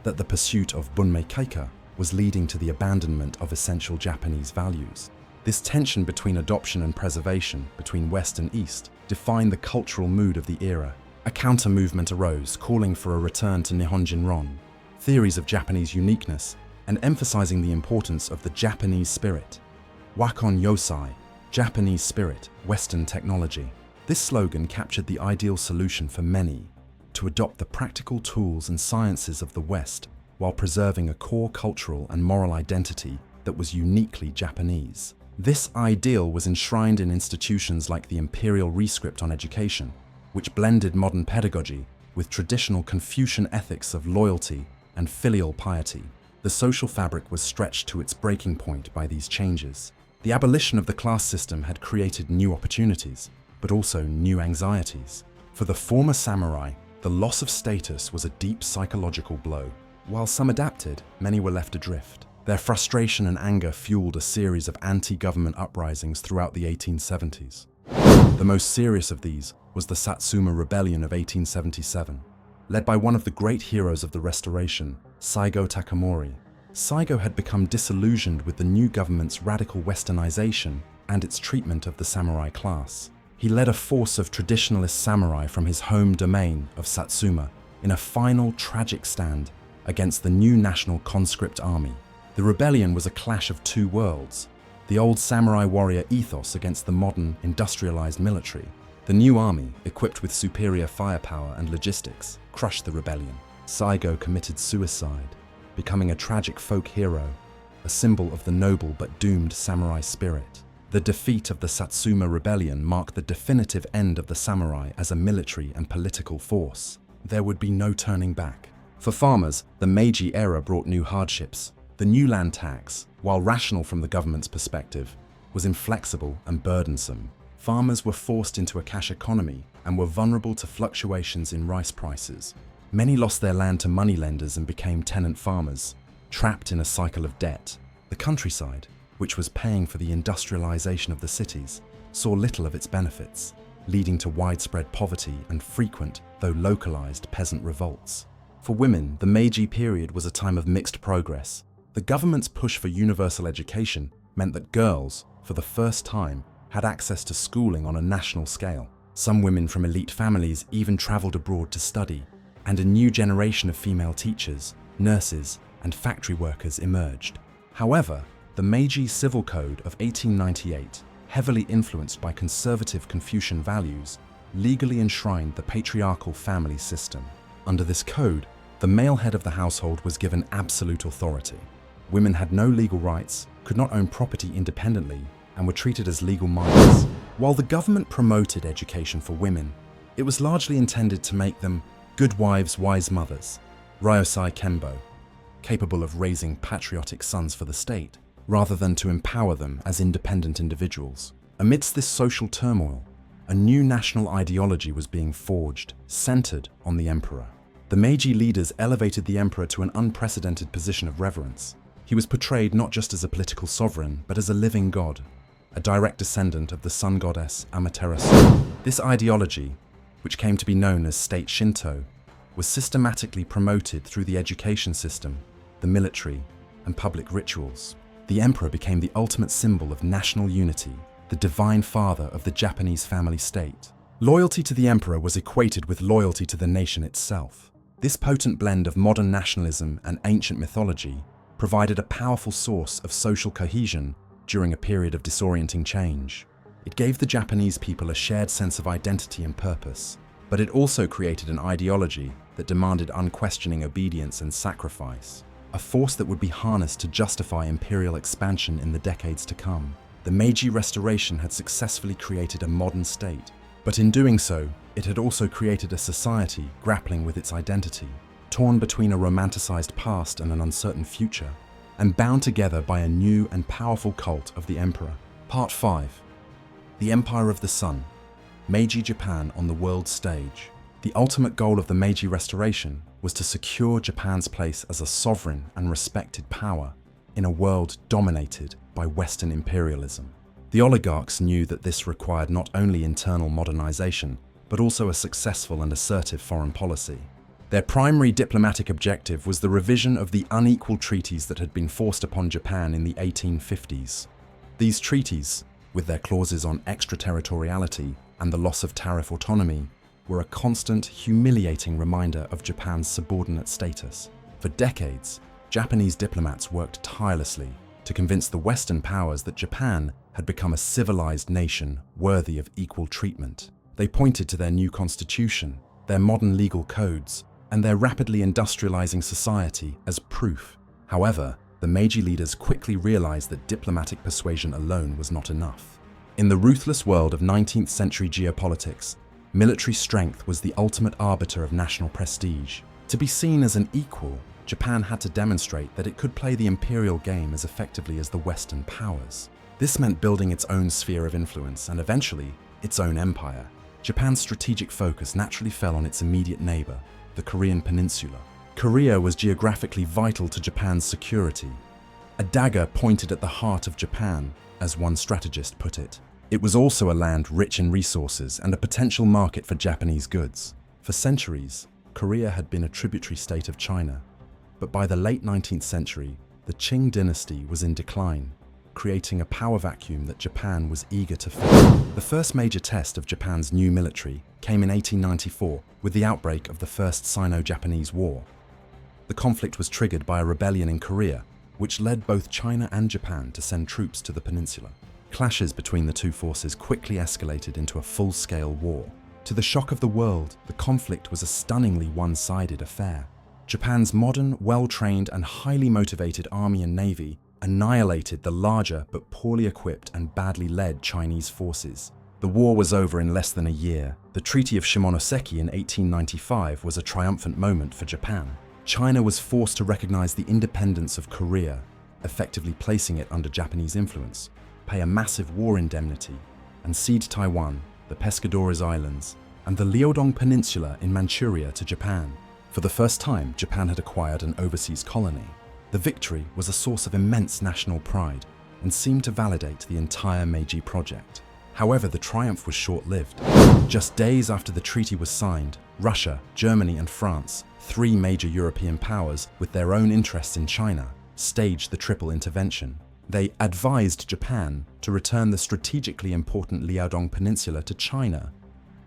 that the pursuit of bunmei keika was leading to the abandonment of essential Japanese values. This tension between adoption and preservation, between West and East, defined the cultural mood of the era. A counter-movement arose, calling for a return to Nihonjinron, theories of Japanese uniqueness, and emphasizing the importance of the Japanese spirit. Wakon Yosai, Japanese spirit, Western technology. This slogan captured the ideal solution for many, to adopt the practical tools and sciences of the West while preserving a core cultural and moral identity that was uniquely Japanese. This ideal was enshrined in institutions like the Imperial Rescript on Education, which blended modern pedagogy with traditional Confucian ethics of loyalty and filial piety. The social fabric was stretched to its breaking point by these changes. The abolition of the class system had created new opportunities, but also new anxieties. For the former samurai, the loss of status was a deep psychological blow. While some adapted, many were left adrift. Their frustration and anger fueled a series of anti-government uprisings throughout the 1870s. The most serious of these was the Satsuma Rebellion of 1877, led by one of the great heroes of the Restoration, Saigo Takamori. Saigo had become disillusioned with the new government's radical westernization and its treatment of the samurai class. He led a force of traditionalist samurai from his home domain of Satsuma in a final tragic stand against the new national conscript army. The rebellion was a clash of two worlds, the old samurai warrior ethos against the modern, industrialized military. The new army, equipped with superior firepower and logistics, crushed the rebellion. Saigo committed suicide, becoming a tragic folk hero, a symbol of the noble but doomed samurai spirit. The defeat of the Satsuma Rebellion marked the definitive end of the samurai as a military and political force. There would be no turning back. For farmers, the Meiji era brought new hardships. The new land tax, while rational from the government's perspective, was inflexible and burdensome. Farmers were forced into a cash economy and were vulnerable to fluctuations in rice prices. Many lost their land to moneylenders and became tenant farmers, trapped in a cycle of debt. The countryside, which was paying for the industrialization of the cities, saw little of its benefits, leading to widespread poverty and frequent, though localized, peasant revolts. For women, the Meiji period was a time of mixed progress. The government's push for universal education meant that girls, for the first time, had access to schooling on a national scale. Some women from elite families even traveled abroad to study, and a new generation of female teachers, nurses, and factory workers emerged. However, the Meiji Civil Code of 1898, heavily influenced by conservative Confucian values, legally enshrined the patriarchal family system. Under this code, the male head of the household was given absolute authority. Women had no legal rights, could not own property independently, and were treated as legal minors. While the government promoted education for women, it was largely intended to make them good wives, wise mothers, Ryosai Kenbo, capable of raising patriotic sons for the state, rather than to empower them as independent individuals. Amidst this social turmoil, a new national ideology was being forged, centered on the emperor. The Meiji leaders elevated the emperor to an unprecedented position of reverence. He was portrayed not just as a political sovereign, but as a living god. a direct descendant of the sun goddess Amaterasu. This ideology, which came to be known as state Shinto, was systematically promoted through the education system, the military, and public rituals. The emperor became the ultimate symbol of national unity, the divine father of the Japanese family state. Loyalty to the emperor was equated with loyalty to the nation itself. This potent blend of modern nationalism and ancient mythology provided a powerful source of social cohesion during a period of disorienting change. It gave the Japanese people a shared sense of identity and purpose, but it also created an ideology that demanded unquestioning obedience and sacrifice, a force that would be harnessed to justify imperial expansion in the decades to come. The Meiji Restoration had successfully created a modern state, but in doing so, it had also created a society grappling with its identity, torn between a romanticized past and an uncertain future, and bound together by a new and powerful cult of the emperor. Part 5. The Empire of the Sun. Meiji Japan on the world stage. The ultimate goal of the Meiji Restoration was to secure Japan's place as a sovereign and respected power in a world dominated by Western imperialism. The oligarchs knew that this required not only internal modernization, but also a successful and assertive foreign policy. Their primary diplomatic objective was the revision of the unequal treaties that had been forced upon Japan in the 1850s. These treaties, with their clauses on extraterritoriality and the loss of tariff autonomy, were a constant, humiliating reminder of Japan's subordinate status. For decades, Japanese diplomats worked tirelessly to convince the Western powers that Japan had become a civilized nation worthy of equal treatment. They pointed to their new constitution, their modern legal codes, and their rapidly industrializing society as proof. However, the Meiji leaders quickly realized that diplomatic persuasion alone was not enough. In the ruthless world of 19th century geopolitics, military strength was the ultimate arbiter of national prestige. To be seen as an equal, Japan had to demonstrate that it could play the imperial game as effectively as the Western powers. This meant building its own sphere of influence and eventually its own empire. Japan's strategic focus naturally fell on its immediate neighbor, the Korean peninsula. Korea was geographically vital to Japan's security. A dagger pointed at the heart of Japan, as one strategist put it. It was also a land rich in resources and a potential market for Japanese goods. For centuries, Korea had been a tributary state of China, but by the late 19th century, the Qing dynasty was in decline, creating a power vacuum that Japan was eager to fill. The first major test of Japan's new military came in 1894 with the outbreak of the First Sino-Japanese War. The conflict was triggered by a rebellion in Korea, which led both China and Japan to send troops to the peninsula. Clashes between the two forces quickly escalated into a full-scale war. To the shock of the world, the conflict was a stunningly one-sided affair. Japan's modern, well-trained and highly motivated army and navy annihilated the larger but poorly equipped and badly led Chinese forces. The war was over in less than a year. The Treaty of Shimonoseki in 1895 was a triumphant moment for Japan. China was forced to recognize the independence of Korea, effectively placing it under Japanese influence, pay a massive war indemnity, and cede Taiwan, the Pescadores Islands, and the Liaodong Peninsula in Manchuria to Japan. For the first time, Japan had acquired an overseas colony. The victory was a source of immense national pride and seemed to validate the entire Meiji project. However, the triumph was short-lived. Just days after the treaty was signed, Russia, Germany and France, three major European powers with their own interests in China, staged the triple intervention. They advised Japan to return the strategically important Liaodong Peninsula to China,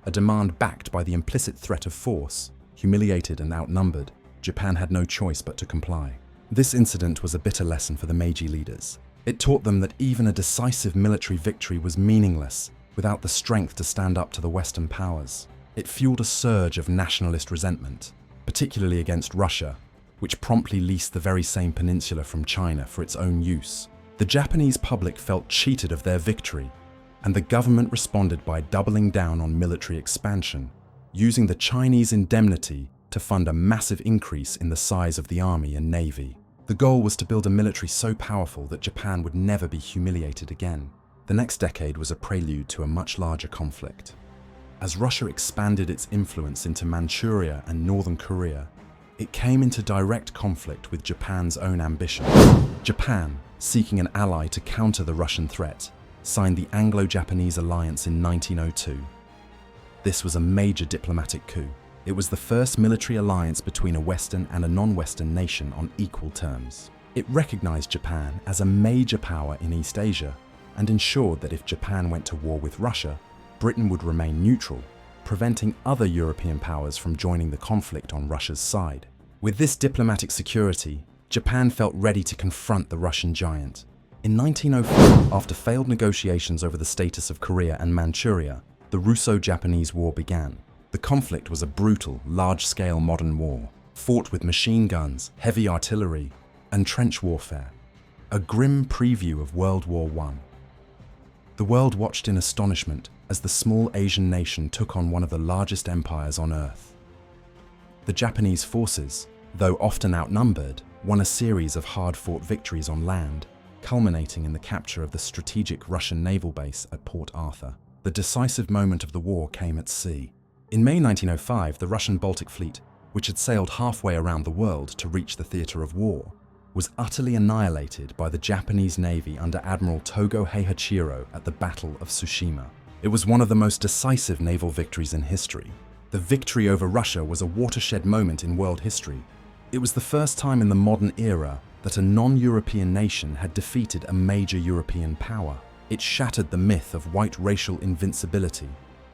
a demand backed by the implicit threat of force. Humiliated and outnumbered, Japan had no choice but to comply. This incident was a bitter lesson for the Meiji leaders. It taught them that even a decisive military victory was meaningless without the strength to stand up to the Western powers. It fueled a surge of nationalist resentment, particularly against Russia, which promptly leased the very same peninsula from China for its own use. The Japanese public felt cheated of their victory, and the government responded by doubling down on military expansion, using the Chinese indemnity to fund a massive increase in the size of the army and navy. The goal was to build a military so powerful that Japan would never be humiliated again. The next decade was a prelude to a much larger conflict. As Russia expanded its influence into Manchuria and northern Korea, it came into direct conflict with Japan's own ambition. Japan, seeking an ally to counter the Russian threat, signed the Anglo-Japanese alliance in 1902. This was a major diplomatic coup. It was the first military alliance between a Western and a non-Western nation on equal terms. It recognized Japan as a major power in East Asia and ensured that if Japan went to war with Russia, Britain would remain neutral, preventing other European powers from joining the conflict on Russia's side. With this diplomatic security, Japan felt ready to confront the Russian giant. In 1904, after failed negotiations over the status of Korea and Manchuria, the Russo-Japanese War began. The conflict was a brutal, large-scale modern war, fought with machine guns, heavy artillery, and trench warfare. A grim preview of World War I. The world watched in astonishment as the small Asian nation took on one of the largest empires on Earth. The Japanese forces, though often outnumbered, won a series of hard-fought victories on land, culminating in the capture of the strategic Russian naval base at Port Arthur. The decisive moment of the war came at sea. In May 1905, the Russian Baltic Fleet, which had sailed halfway around the world to reach the theatre of war, was utterly annihilated by the Japanese Navy under Admiral Togo Heihachiro at the Battle of Tsushima. It was one of the most decisive naval victories in history. The victory over Russia was a watershed moment in world history. It was the first time in the modern era that a non-European nation had defeated a major European power. It shattered the myth of white racial invincibility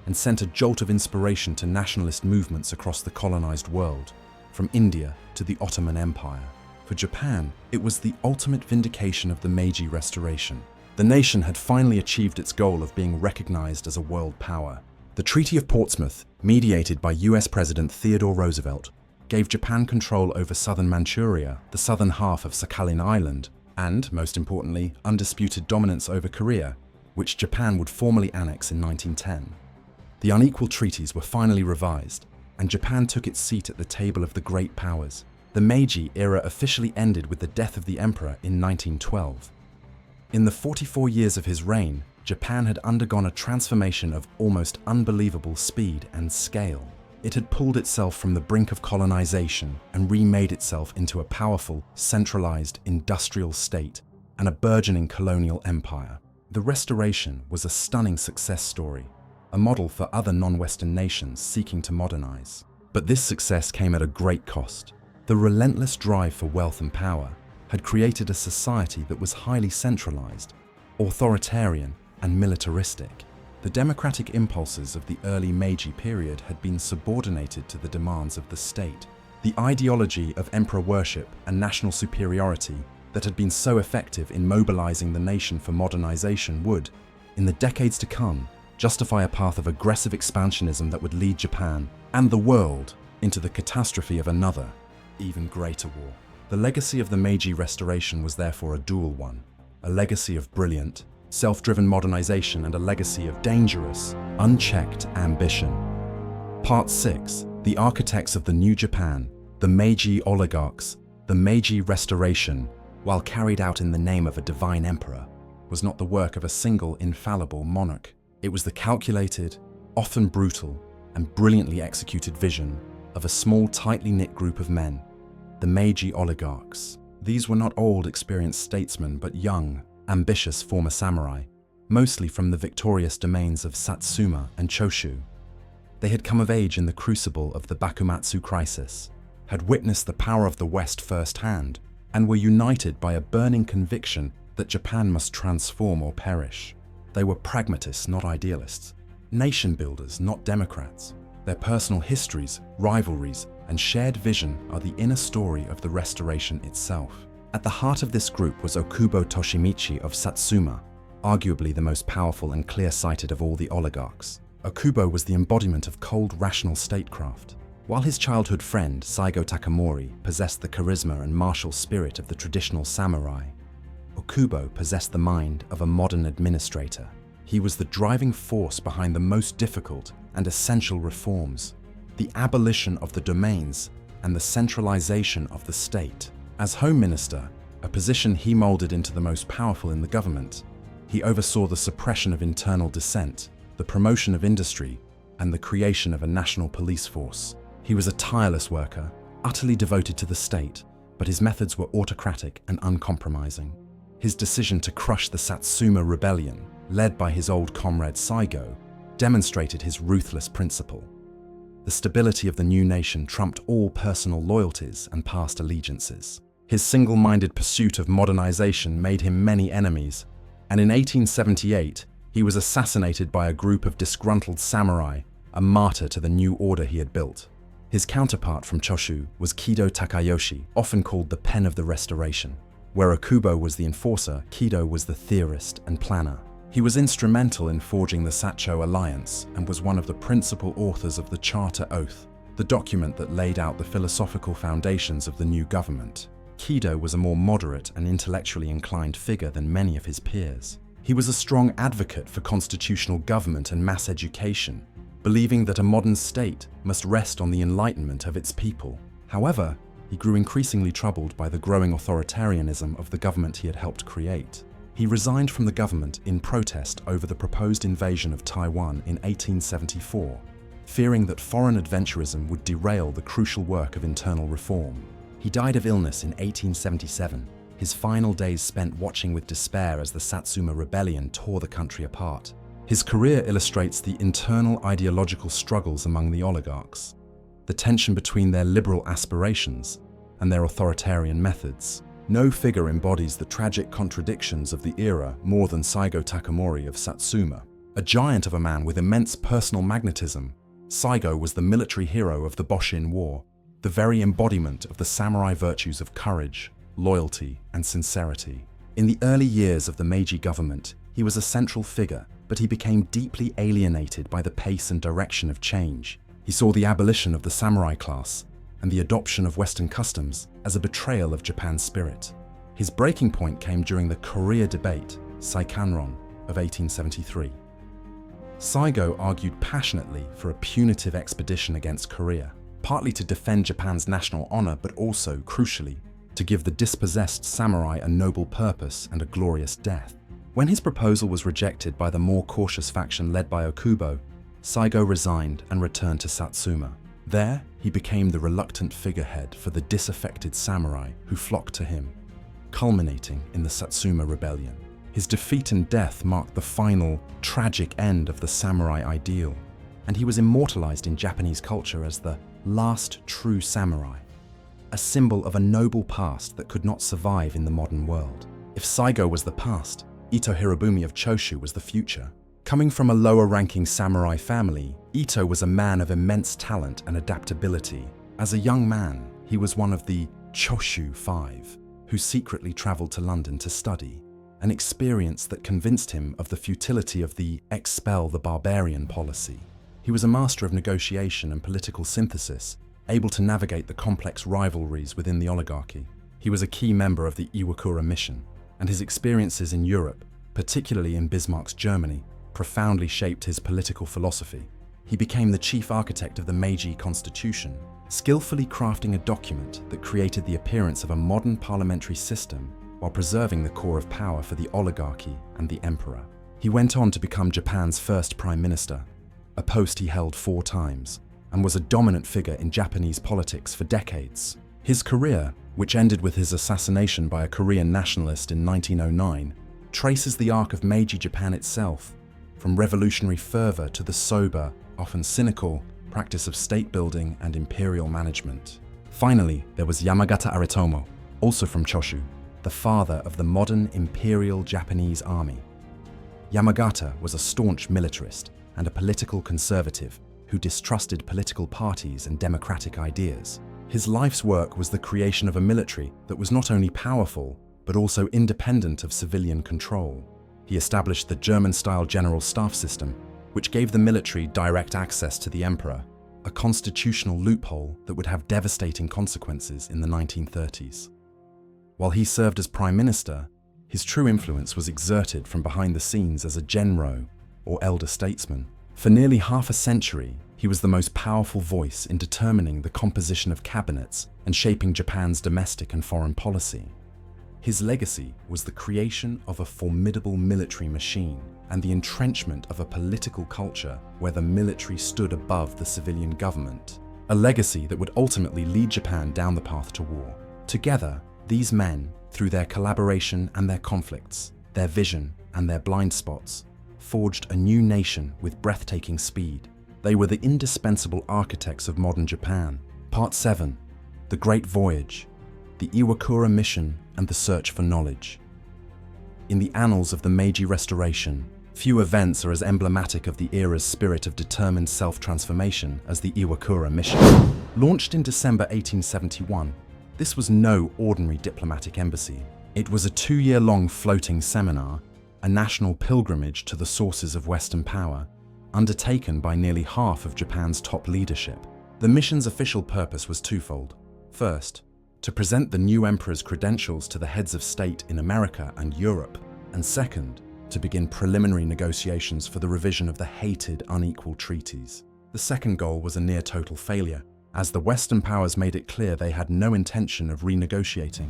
and sent a jolt of inspiration to nationalist movements across the colonized world, from India to the Ottoman Empire. For Japan, it was the ultimate vindication of the Meiji Restoration. The nation had finally achieved its goal of being recognized as a world power. The Treaty of Portsmouth, mediated by US President Theodore Roosevelt, gave Japan control over southern Manchuria, the southern half of Sakhalin Island, and, most importantly, undisputed dominance over Korea, which Japan would formally annex in 1910. The unequal treaties were finally revised, and Japan took its seat at the table of the great powers. The Meiji era officially ended with the death of the emperor in 1912. In the 44 years of his reign, Japan had undergone a transformation of almost unbelievable speed and scale. It had pulled itself from the brink of colonization and remade itself into a powerful, centralized industrial state and a burgeoning colonial empire. The Restoration was a stunning success story, a model for other non-Western nations seeking to modernize. But this success came at a great cost. The relentless drive for wealth and power had created a society that was highly centralized, authoritarian, and militaristic. The democratic impulses of the early Meiji period had been subordinated to the demands of the state. The ideology of emperor worship and national superiority that had been so effective in mobilizing the nation for modernization would, in the decades to come, justify a path of aggressive expansionism that would lead Japan and the world into the catastrophe of another, even greater war. The legacy of the Meiji Restoration was therefore a dual one, a legacy of brilliant, self-driven modernization and a legacy of dangerous, unchecked ambition. Part 6. The Architects of the New Japan, the Meiji Oligarchs. The Meiji Restoration, while carried out in the name of a divine emperor, was not the work of a single infallible monarch. It was the calculated, often brutal, and brilliantly executed vision of a small, tightly knit group of men, the Meiji Oligarchs. These were not old, experienced statesmen, but young, ambitious former samurai, mostly from the victorious domains of Satsuma and Choshu. They had come of age in the crucible of the Bakumatsu crisis, had witnessed the power of the West firsthand, and were united by a burning conviction that Japan must transform or perish. They were pragmatists, not idealists, nation builders, not democrats. Their personal histories, rivalries, and shared vision are the inner story of the Restoration itself. At the heart of this group was Okubo Toshimichi of Satsuma, arguably the most powerful and clear-sighted of all the oligarchs. Okubo was the embodiment of cold, rational statecraft. While his childhood friend, Saigo Takamori, possessed the charisma and martial spirit of the traditional samurai, Okubo possessed the mind of a modern administrator. He was the driving force behind the most difficult and essential reforms, the abolition of the domains and the centralization of the state. As Home Minister, a position he molded into the most powerful in the government, he oversaw the suppression of internal dissent, the promotion of industry, and the creation of a national police force. He was a tireless worker, utterly devoted to the state, but his methods were autocratic and uncompromising. His decision to crush the Satsuma Rebellion, led by his old comrade Saigo, demonstrated his ruthless principle. The stability of the new nation trumped all personal loyalties and past allegiances. His single-minded pursuit of modernization made him many enemies, and in 1878, he was assassinated by a group of disgruntled samurai, a martyr to the new order he had built. His counterpart from Choshu was Kido Takayoshi, often called the Pen of the Restoration. Where Okubo was the enforcer, Kido was the theorist and planner. He was instrumental in forging the Sacho alliance and was one of the principal authors of the Charter Oath, the document that laid out the philosophical foundations of the new government. Kido was a more moderate and intellectually inclined figure than many of his peers. He was a strong advocate for constitutional government and mass education, believing that a modern state must rest on the enlightenment of its people. However, he grew increasingly troubled by the growing authoritarianism of the government he had helped create. He resigned from the government in protest over the proposed invasion of Taiwan in 1874, fearing that foreign adventurism would derail the crucial work of internal reform. He died of illness in 1877, his final days spent watching with despair as the Satsuma Rebellion tore the country apart. His career illustrates the internal ideological struggles among the oligarchs, the tension between their liberal aspirations and their authoritarian methods. No figure embodies the tragic contradictions of the era more than Saigo Takamori of Satsuma. A giant of a man with immense personal magnetism, Saigo was the military hero of the Boshin War, the very embodiment of the samurai virtues of courage, loyalty, and sincerity. In the early years of the Meiji government, he was a central figure, but he became deeply alienated by the pace and direction of change. He saw the abolition of the samurai class and the adoption of Western customs as a betrayal of Japan's spirit. His breaking point came during the Korea debate, Saikanron, of 1873. Saigo argued passionately for a punitive expedition against Korea, partly to defend Japan's national honor, but also, crucially, to give the dispossessed samurai a noble purpose and a glorious death. When his proposal was rejected by the more cautious faction led by Okubo, Saigo resigned and returned to Satsuma. There, he became the reluctant figurehead for the disaffected samurai who flocked to him, culminating in the Satsuma Rebellion. His defeat and death marked the final, tragic end of the samurai ideal, and he was immortalized in Japanese culture as the last true samurai, a symbol of a noble past that could not survive in the modern world. If Saigo was the past, Ito Hirobumi of Choshu was the future. Coming from a lower-ranking samurai family, Ito was a man of immense talent and adaptability. As a young man, he was one of the Choshu Five, who secretly traveled to London to study, an experience that convinced him of the futility of the expel the barbarian policy. He was a master of negotiation and political synthesis, able to navigate the complex rivalries within the oligarchy. He was a key member of the Iwakura mission, and his experiences in Europe, particularly in Bismarck's Germany, profoundly shaped his political philosophy. He became the chief architect of the Meiji Constitution, skillfully crafting a document that created the appearance of a modern parliamentary system while preserving the core of power for the oligarchy and the emperor. He went on to become Japan's first prime minister, a post he held 4 times, and was a dominant figure in Japanese politics for decades. His career, which ended with his assassination by a Korean nationalist in 1909, traces the arc of Meiji Japan itself, from revolutionary fervor to the sober, often cynical, practice of state building and imperial management. Finally, there was Yamagata Aritomo, also from Choshu, the father of the modern imperial Japanese army. Yamagata was a staunch militarist and a political conservative who distrusted political parties and democratic ideas. His life's work was the creation of a military that was not only powerful, but also independent of civilian control. He established the German-style general staff system, which gave the military direct access to the emperor, a constitutional loophole that would have devastating consequences in the 1930s. While he served as prime minister, his true influence was exerted from behind the scenes as a genro, or elder statesman. For nearly half a century, he was the most powerful voice in determining the composition of cabinets and shaping Japan's domestic and foreign policy. His legacy was the creation of a formidable military machine and the entrenchment of a political culture where the military stood above the civilian government, a legacy that would ultimately lead Japan down the path to war. Together, these men, through their collaboration and their conflicts, their vision and their blind spots, forged a new nation with breathtaking speed. They were the indispensable architects of modern Japan. Part 7. The Great Voyage, the Iwakura mission and the search for knowledge. In the annals of the Meiji Restoration, few events are as emblematic of the era's spirit of determined self-transformation as the Iwakura mission. Launched in December 1871, this was no ordinary diplomatic embassy. It was a 2-year-long floating seminar, a national pilgrimage to the sources of Western power, undertaken by nearly half of Japan's top leadership. The mission's official purpose was twofold. First, to present the new emperor's credentials to the heads of state in America and Europe, and second, to begin preliminary negotiations for the revision of the hated unequal treaties. The second goal was a near-total failure, as the Western powers made it clear they had no intention of renegotiating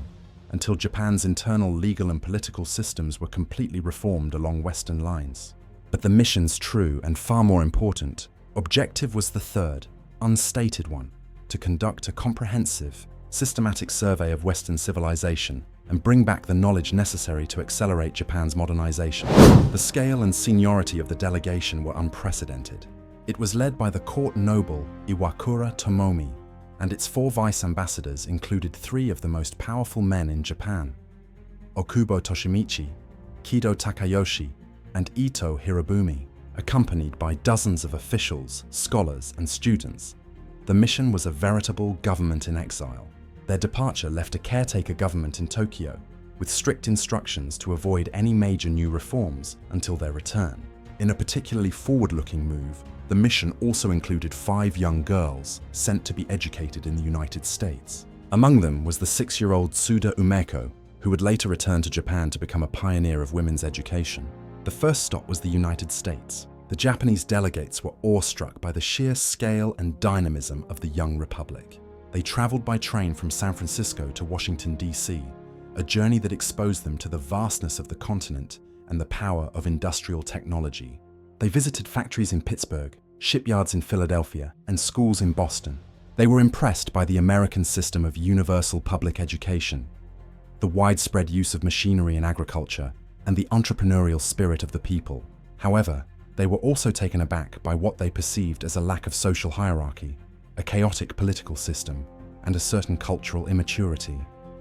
until Japan's internal legal and political systems were completely reformed along Western lines. But the mission's true and far more important objective was the third, unstated one: to conduct a comprehensive, systematic survey of Western civilization and bring back the knowledge necessary to accelerate Japan's modernization. The scale and seniority of the delegation were unprecedented. It was led by the court noble Iwakura Tomomi, and its 4 vice ambassadors included 3 of the most powerful men in Japan: Okubo Toshimichi, Kido Takayoshi, and Ito Hirobumi, accompanied by dozens of officials, scholars, and students. The mission was a veritable government in exile. Their departure left a caretaker government in Tokyo, with strict instructions to avoid any major new reforms until their return. In a particularly forward-looking move, the mission also included 5 young girls sent to be educated in the United States. Among them was the 6-year-old Tsuda Umeko, who would later return to Japan to become a pioneer of women's education. The first stop was the United States. The Japanese delegates were awestruck by the sheer scale and dynamism of the young republic. They traveled by train from San Francisco to Washington, D.C., a journey that exposed them to the vastness of the continent and the power of industrial technology. They visited factories in Pittsburgh, shipyards in Philadelphia, and schools in Boston. They were impressed by the American system of universal public education, the widespread use of machinery in agriculture, and the entrepreneurial spirit of the people. However, they were also taken aback by what they perceived as a lack of social hierarchy, a chaotic political system, and a certain cultural immaturity.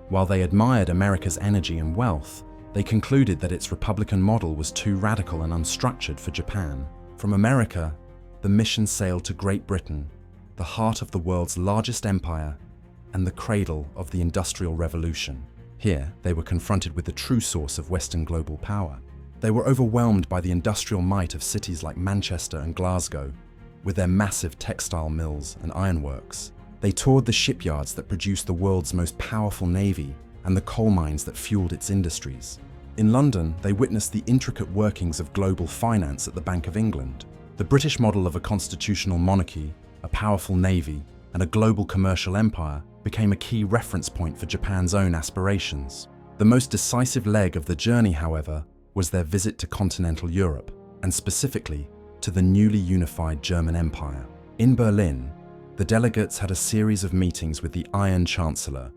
While they admired America's energy and wealth, they concluded that its Republican model was too radical and unstructured for Japan. From America, the mission sailed to Great Britain, the heart of the world's largest empire and the cradle of the Industrial Revolution. Here, they were confronted with the true source of Western global power. They were overwhelmed by the industrial might of cities like Manchester and Glasgow, with their massive textile mills and ironworks. They toured the shipyards that produced the world's most powerful navy and the coal mines that fueled its industries. In London, they witnessed the intricate workings of global finance at the Bank of England. The British model of a constitutional monarchy, a powerful navy, and a global commercial empire became a key reference point for Japan's own aspirations. The most decisive leg of the journey, however, was their visit to continental Europe, and specifically to the newly unified German Empire. In Berlin, the delegates had a series of meetings with the Iron Chancellor,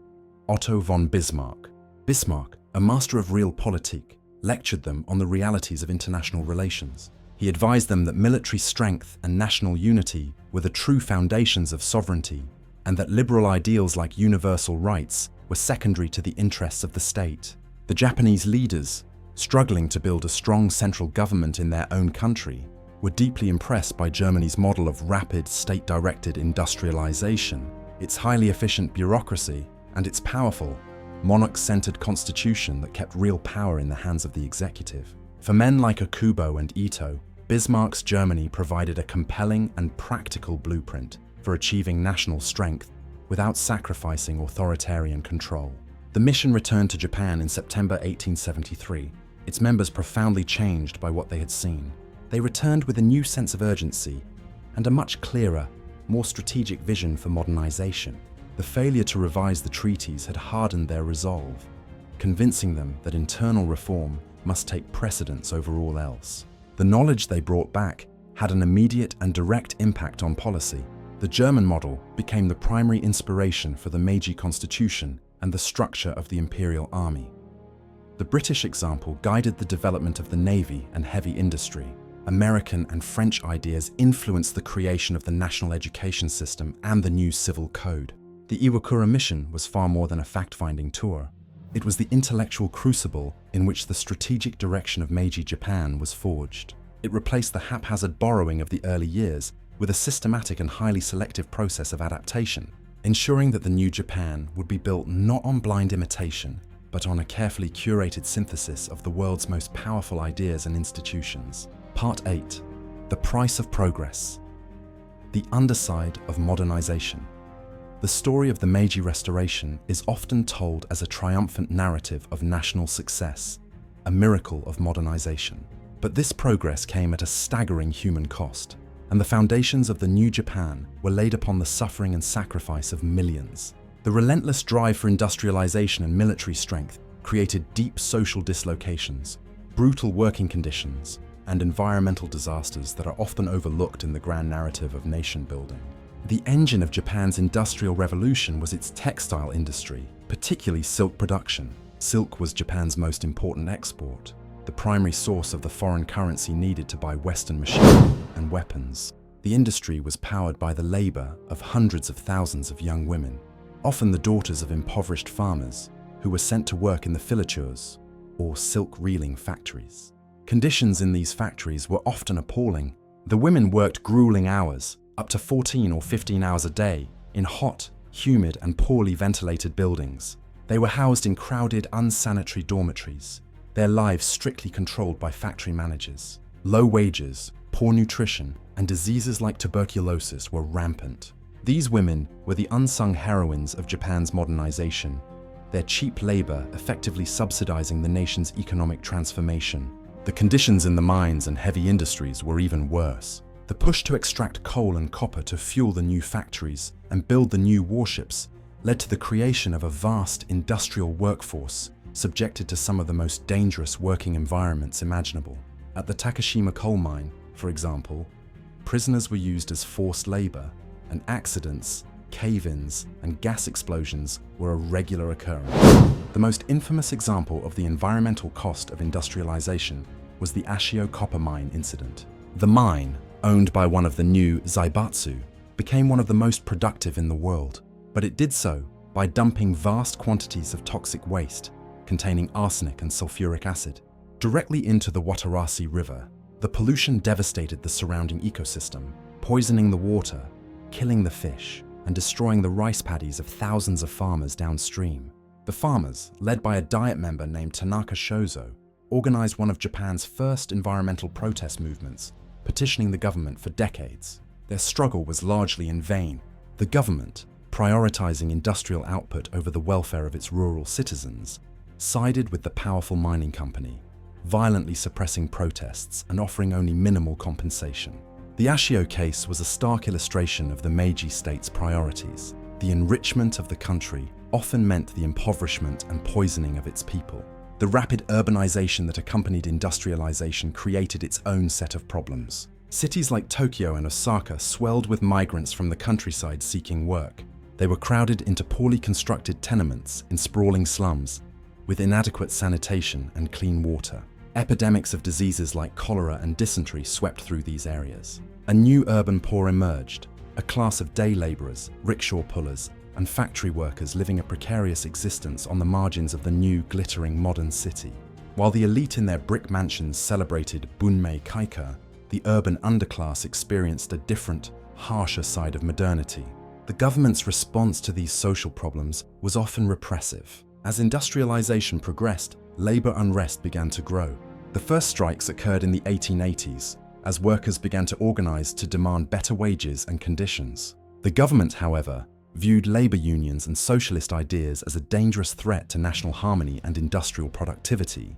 Otto von Bismarck. Bismarck, a master of realpolitik, lectured them on the realities of international relations. He advised them that military strength and national unity were the true foundations of sovereignty, and that liberal ideals like universal rights were secondary to the interests of the state. The Japanese leaders, struggling to build a strong central government in their own country, were deeply impressed by Germany's model of rapid, state-directed industrialization, its highly efficient bureaucracy, and its powerful, monarch-centered constitution that kept real power in the hands of the executive. For men like Okubo and Ito, Bismarck's Germany provided a compelling and practical blueprint for achieving national strength without sacrificing authoritarian control. The mission returned to Japan in September 1873, its members profoundly changed by what they had seen. They returned with a new sense of urgency and a much clearer, more strategic vision for modernization. The failure to revise the treaties had hardened their resolve, convincing them that internal reform must take precedence over all else. The knowledge they brought back had an immediate and direct impact on policy. The German model became the primary inspiration for the Meiji Constitution and the structure of the imperial army. The British example guided the development of the navy and heavy industry. American and French ideas influenced the creation of the national education system and the new civil code. The Iwakura mission was far more than a fact-finding tour. It was the intellectual crucible in which the strategic direction of Meiji Japan was forged. It replaced the haphazard borrowing of the early years with a systematic and highly selective process of adaptation, ensuring that the new Japan would be built not on blind imitation, but on a carefully curated synthesis of the world's most powerful ideas and institutions. Part 8. The Price of Progress. The Underside of Modernization. The story of the Meiji Restoration is often told as a triumphant narrative of national success, a miracle of modernization. But this progress came at a staggering human cost, and the foundations of the new Japan were laid upon the suffering and sacrifice of millions. The relentless drive for industrialization and military strength created deep social dislocations, brutal working conditions, and environmental disasters that are often overlooked in the grand narrative of nation building. The engine of Japan's industrial revolution was its textile industry, particularly silk production. Silk was Japan's most important export, the primary source of the foreign currency needed to buy Western machinery and weapons. The industry was powered by the labor of hundreds of thousands of young women, often the daughters of impoverished farmers, who were sent to work in the filatures, or silk reeling factories. Conditions in these factories were often appalling. The women worked grueling hours, up to 14 or 15 hours a day, in hot, humid, and poorly ventilated buildings. They were housed in crowded, unsanitary dormitories, their lives strictly controlled by factory managers. Low wages, poor nutrition, and diseases like tuberculosis were rampant. These women were the unsung heroines of Japan's modernization, their cheap labor effectively subsidizing the nation's economic transformation. The conditions in the mines and heavy industries were even worse. The push to extract coal and copper to fuel the new factories and build the new warships led to the creation of a vast industrial workforce subjected to some of the most dangerous working environments imaginable. At the Takashima coal mine, for example, prisoners were used as forced labor, and accidents, cave-ins, and gas explosions were a regular occurrence. The most infamous example of the environmental cost of industrialization was the Ashio copper mine incident. The mine, owned by one of the new Zaibatsu, became one of the most productive in the world, but it did so by dumping vast quantities of toxic waste containing arsenic and sulfuric acid directly into the Watarase River. The pollution devastated the surrounding ecosystem, poisoning the water, killing the fish, and destroying the rice paddies of thousands of farmers downstream. The farmers, led by a Diet member named Tanaka Shozo, organized one of Japan's first environmental protest movements, petitioning the government for decades. Their struggle was largely in vain. The government, prioritizing industrial output over the welfare of its rural citizens, sided with the powerful mining company, violently suppressing protests and offering only minimal compensation. The Ashio case was a stark illustration of the Meiji state's priorities. The enrichment of the country often meant the impoverishment and poisoning of its people. The rapid urbanization that accompanied industrialization created its own set of problems. Cities like Tokyo and Osaka swelled with migrants from the countryside seeking work. They were crowded into poorly constructed tenements in sprawling slums, with inadequate sanitation and clean water. Epidemics of diseases like cholera and dysentery swept through these areas. A new urban poor emerged, a class of day laborers, rickshaw pullers, and factory workers living a precarious existence on the margins of the new, glittering modern city. While the elite in their brick mansions celebrated Bunmei Kaika, the urban underclass experienced a different, harsher side of modernity. The government's response to these social problems was often repressive. As industrialization progressed, labor unrest began to grow. The first strikes occurred in the 1880s, as workers began to organize to demand better wages and conditions. The government, however, viewed labor unions and socialist ideas as a dangerous threat to national harmony and industrial productivity.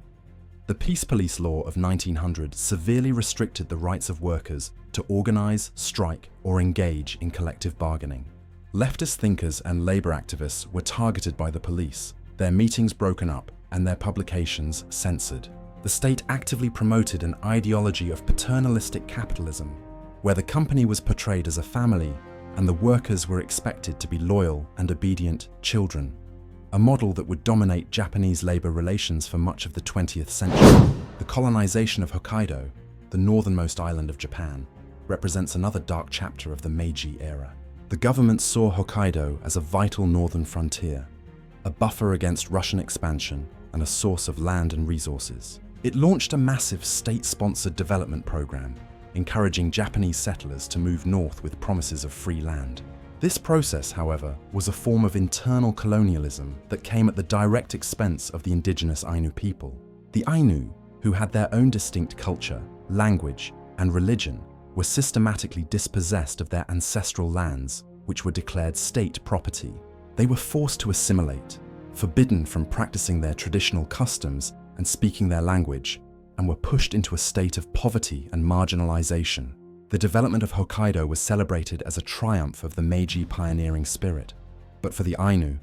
The Peace Police Law of 1900 severely restricted the rights of workers to organize, strike, or engage in collective bargaining. Leftist thinkers and labor activists were targeted by the police, their meetings broken up, and their publications censored. The state actively promoted an ideology of paternalistic capitalism, where the company was portrayed as a family and the workers were expected to be loyal and obedient children, a model that would dominate Japanese labor relations for much of the 20th century. The colonization of Hokkaido, the northernmost island of Japan, represents another dark chapter of the Meiji era. The government saw Hokkaido as a vital northern frontier, a buffer against Russian expansion and a source of land and resources. It launched a massive state-sponsored development program, encouraging Japanese settlers to move north with promises of free land. This process, however, was a form of internal colonialism that came at the direct expense of the indigenous Ainu people. The Ainu, who had their own distinct culture, language, and religion, were systematically dispossessed of their ancestral lands, which were declared state property. They were forced to assimilate, forbidden from practicing their traditional customs and speaking their language, and were pushed into a state of poverty and marginalization. The development of Hokkaido was celebrated as a triumph of the Meiji pioneering spirit, but for the Ainu,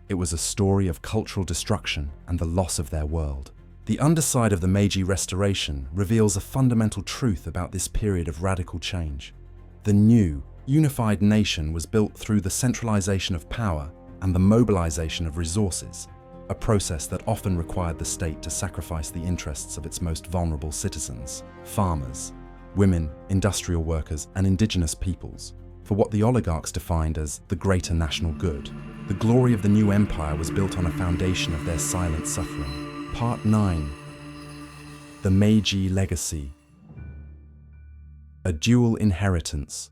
it was a story of cultural destruction and the loss of their world. The Underside of the Meiji Restoration reveals a fundamental truth about this period of radical change. The new, unified nation was built through the centralization of power and the mobilization of resources, a process that often required the state to sacrifice the interests of its most vulnerable citizens, farmers, women, industrial workers, and indigenous peoples, for what the oligarchs defined as the greater national good. The glory of the new empire was built on a foundation of their silent suffering. Part 9. The Meiji Legacy. A dual inheritance.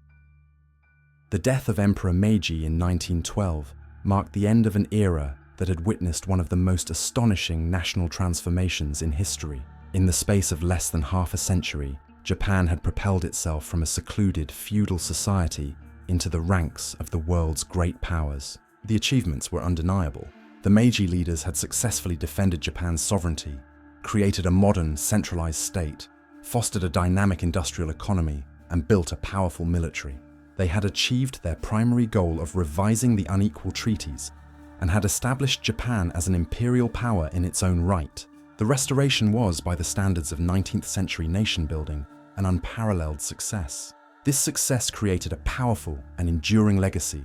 The death of Emperor Meiji in 1912 marked the end of an era that had witnessed one of the most astonishing national transformations in history. In the space of less than half a century, Japan had propelled itself from a secluded feudal society into the ranks of the world's great powers. The achievements were undeniable. The Meiji leaders had successfully defended Japan's sovereignty, created a modern, centralized state, fostered a dynamic industrial economy, and built a powerful military. They had achieved their primary goal of revising the unequal treaties and had established Japan as an imperial power in its own right. The restoration was, by the standards of 19th century nation-building, an unparalleled success. This success created a powerful and enduring legacy,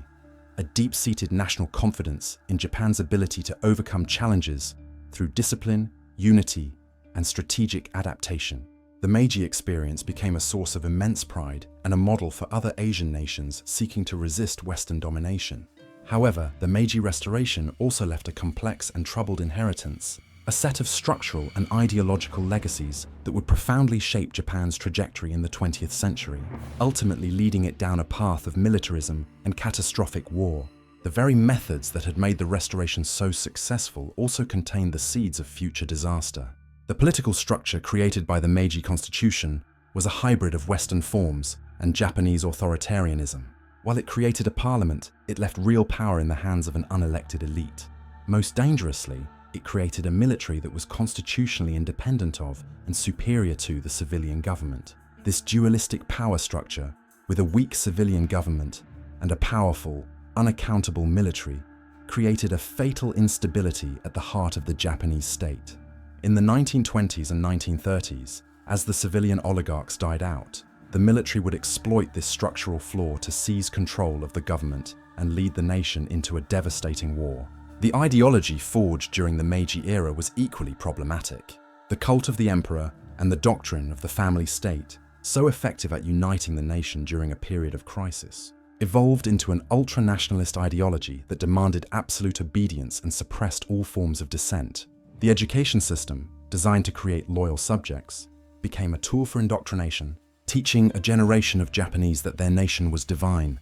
a deep-seated national confidence in Japan's ability to overcome challenges through discipline, unity, and strategic adaptation. The Meiji experience became a source of immense pride and a model for other Asian nations seeking to resist Western domination. However, the Meiji Restoration also left a complex and troubled inheritance, a set of structural and ideological legacies that would profoundly shape Japan's trajectory in the 20th century, ultimately leading it down a path of militarism and catastrophic war. The very methods that had made the Restoration so successful also contained the seeds of future disaster. The political structure created by the Meiji Constitution was a hybrid of Western forms and Japanese authoritarianism. While it created a parliament, it left real power in the hands of an unelected elite. Most dangerously, it created a military that was constitutionally independent of and superior to the civilian government. This dualistic power structure, with a weak civilian government and a powerful, unaccountable military, created a fatal instability at the heart of the Japanese state. In the 1920s and 1930s, as the civilian oligarchs died out, the military would exploit this structural flaw to seize control of the government and lead the nation into a devastating war. The ideology forged during the Meiji era was equally problematic. The cult of the emperor and the doctrine of the family state, so effective at uniting the nation during a period of crisis, evolved into an ultra-nationalist ideology that demanded absolute obedience and suppressed all forms of dissent. The education system, designed to create loyal subjects, became a tool for indoctrination, teaching a generation of Japanese that their nation was divine,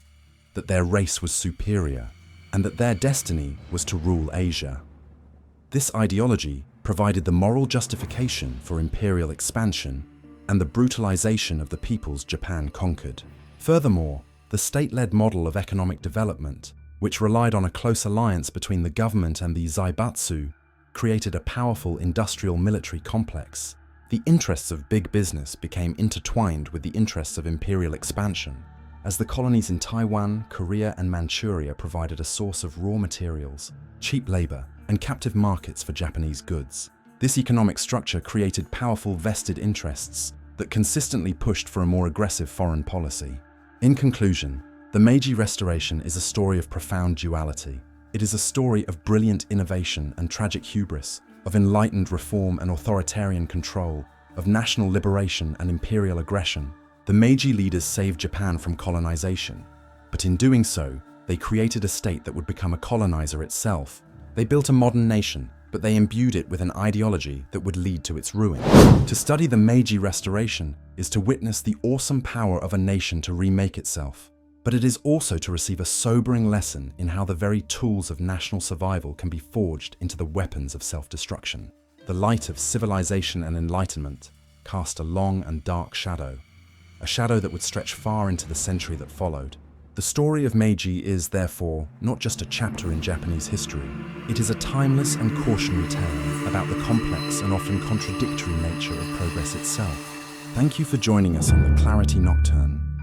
that their race was superior, and that their destiny was to rule Asia. This ideology provided the moral justification for imperial expansion and the brutalization of the peoples Japan conquered. Furthermore, the state-led model of economic development, which relied on a close alliance between the government and the zaibatsu, created a powerful industrial military complex. The interests of big business became intertwined with the interests of imperial expansion, as the colonies in Taiwan, Korea, and Manchuria provided a source of raw materials, cheap labor, and captive markets for Japanese goods. This economic structure created powerful vested interests that consistently pushed for a more aggressive foreign policy. In conclusion, the Meiji Restoration is a story of profound duality. It is a story of brilliant innovation and tragic hubris, of enlightened reform and authoritarian control, of national liberation and imperial aggression. The Meiji leaders saved Japan from colonization, but in doing so, they created a state that would become a colonizer itself. They built a modern nation, but they imbued it with an ideology that would lead to its ruin. To study the Meiji Restoration is to witness the awesome power of a nation to remake itself, but it is also to receive a sobering lesson in how the very tools of national survival can be forged into the weapons of self-destruction. The light of civilization and enlightenment cast a long and dark shadow, a shadow that would stretch far into the century that followed. The story of Meiji is, therefore, not just a chapter in Japanese history. It is a timeless and cautionary tale about the complex and often contradictory nature of progress itself. Thank you for joining us on the Clarity Nocturne.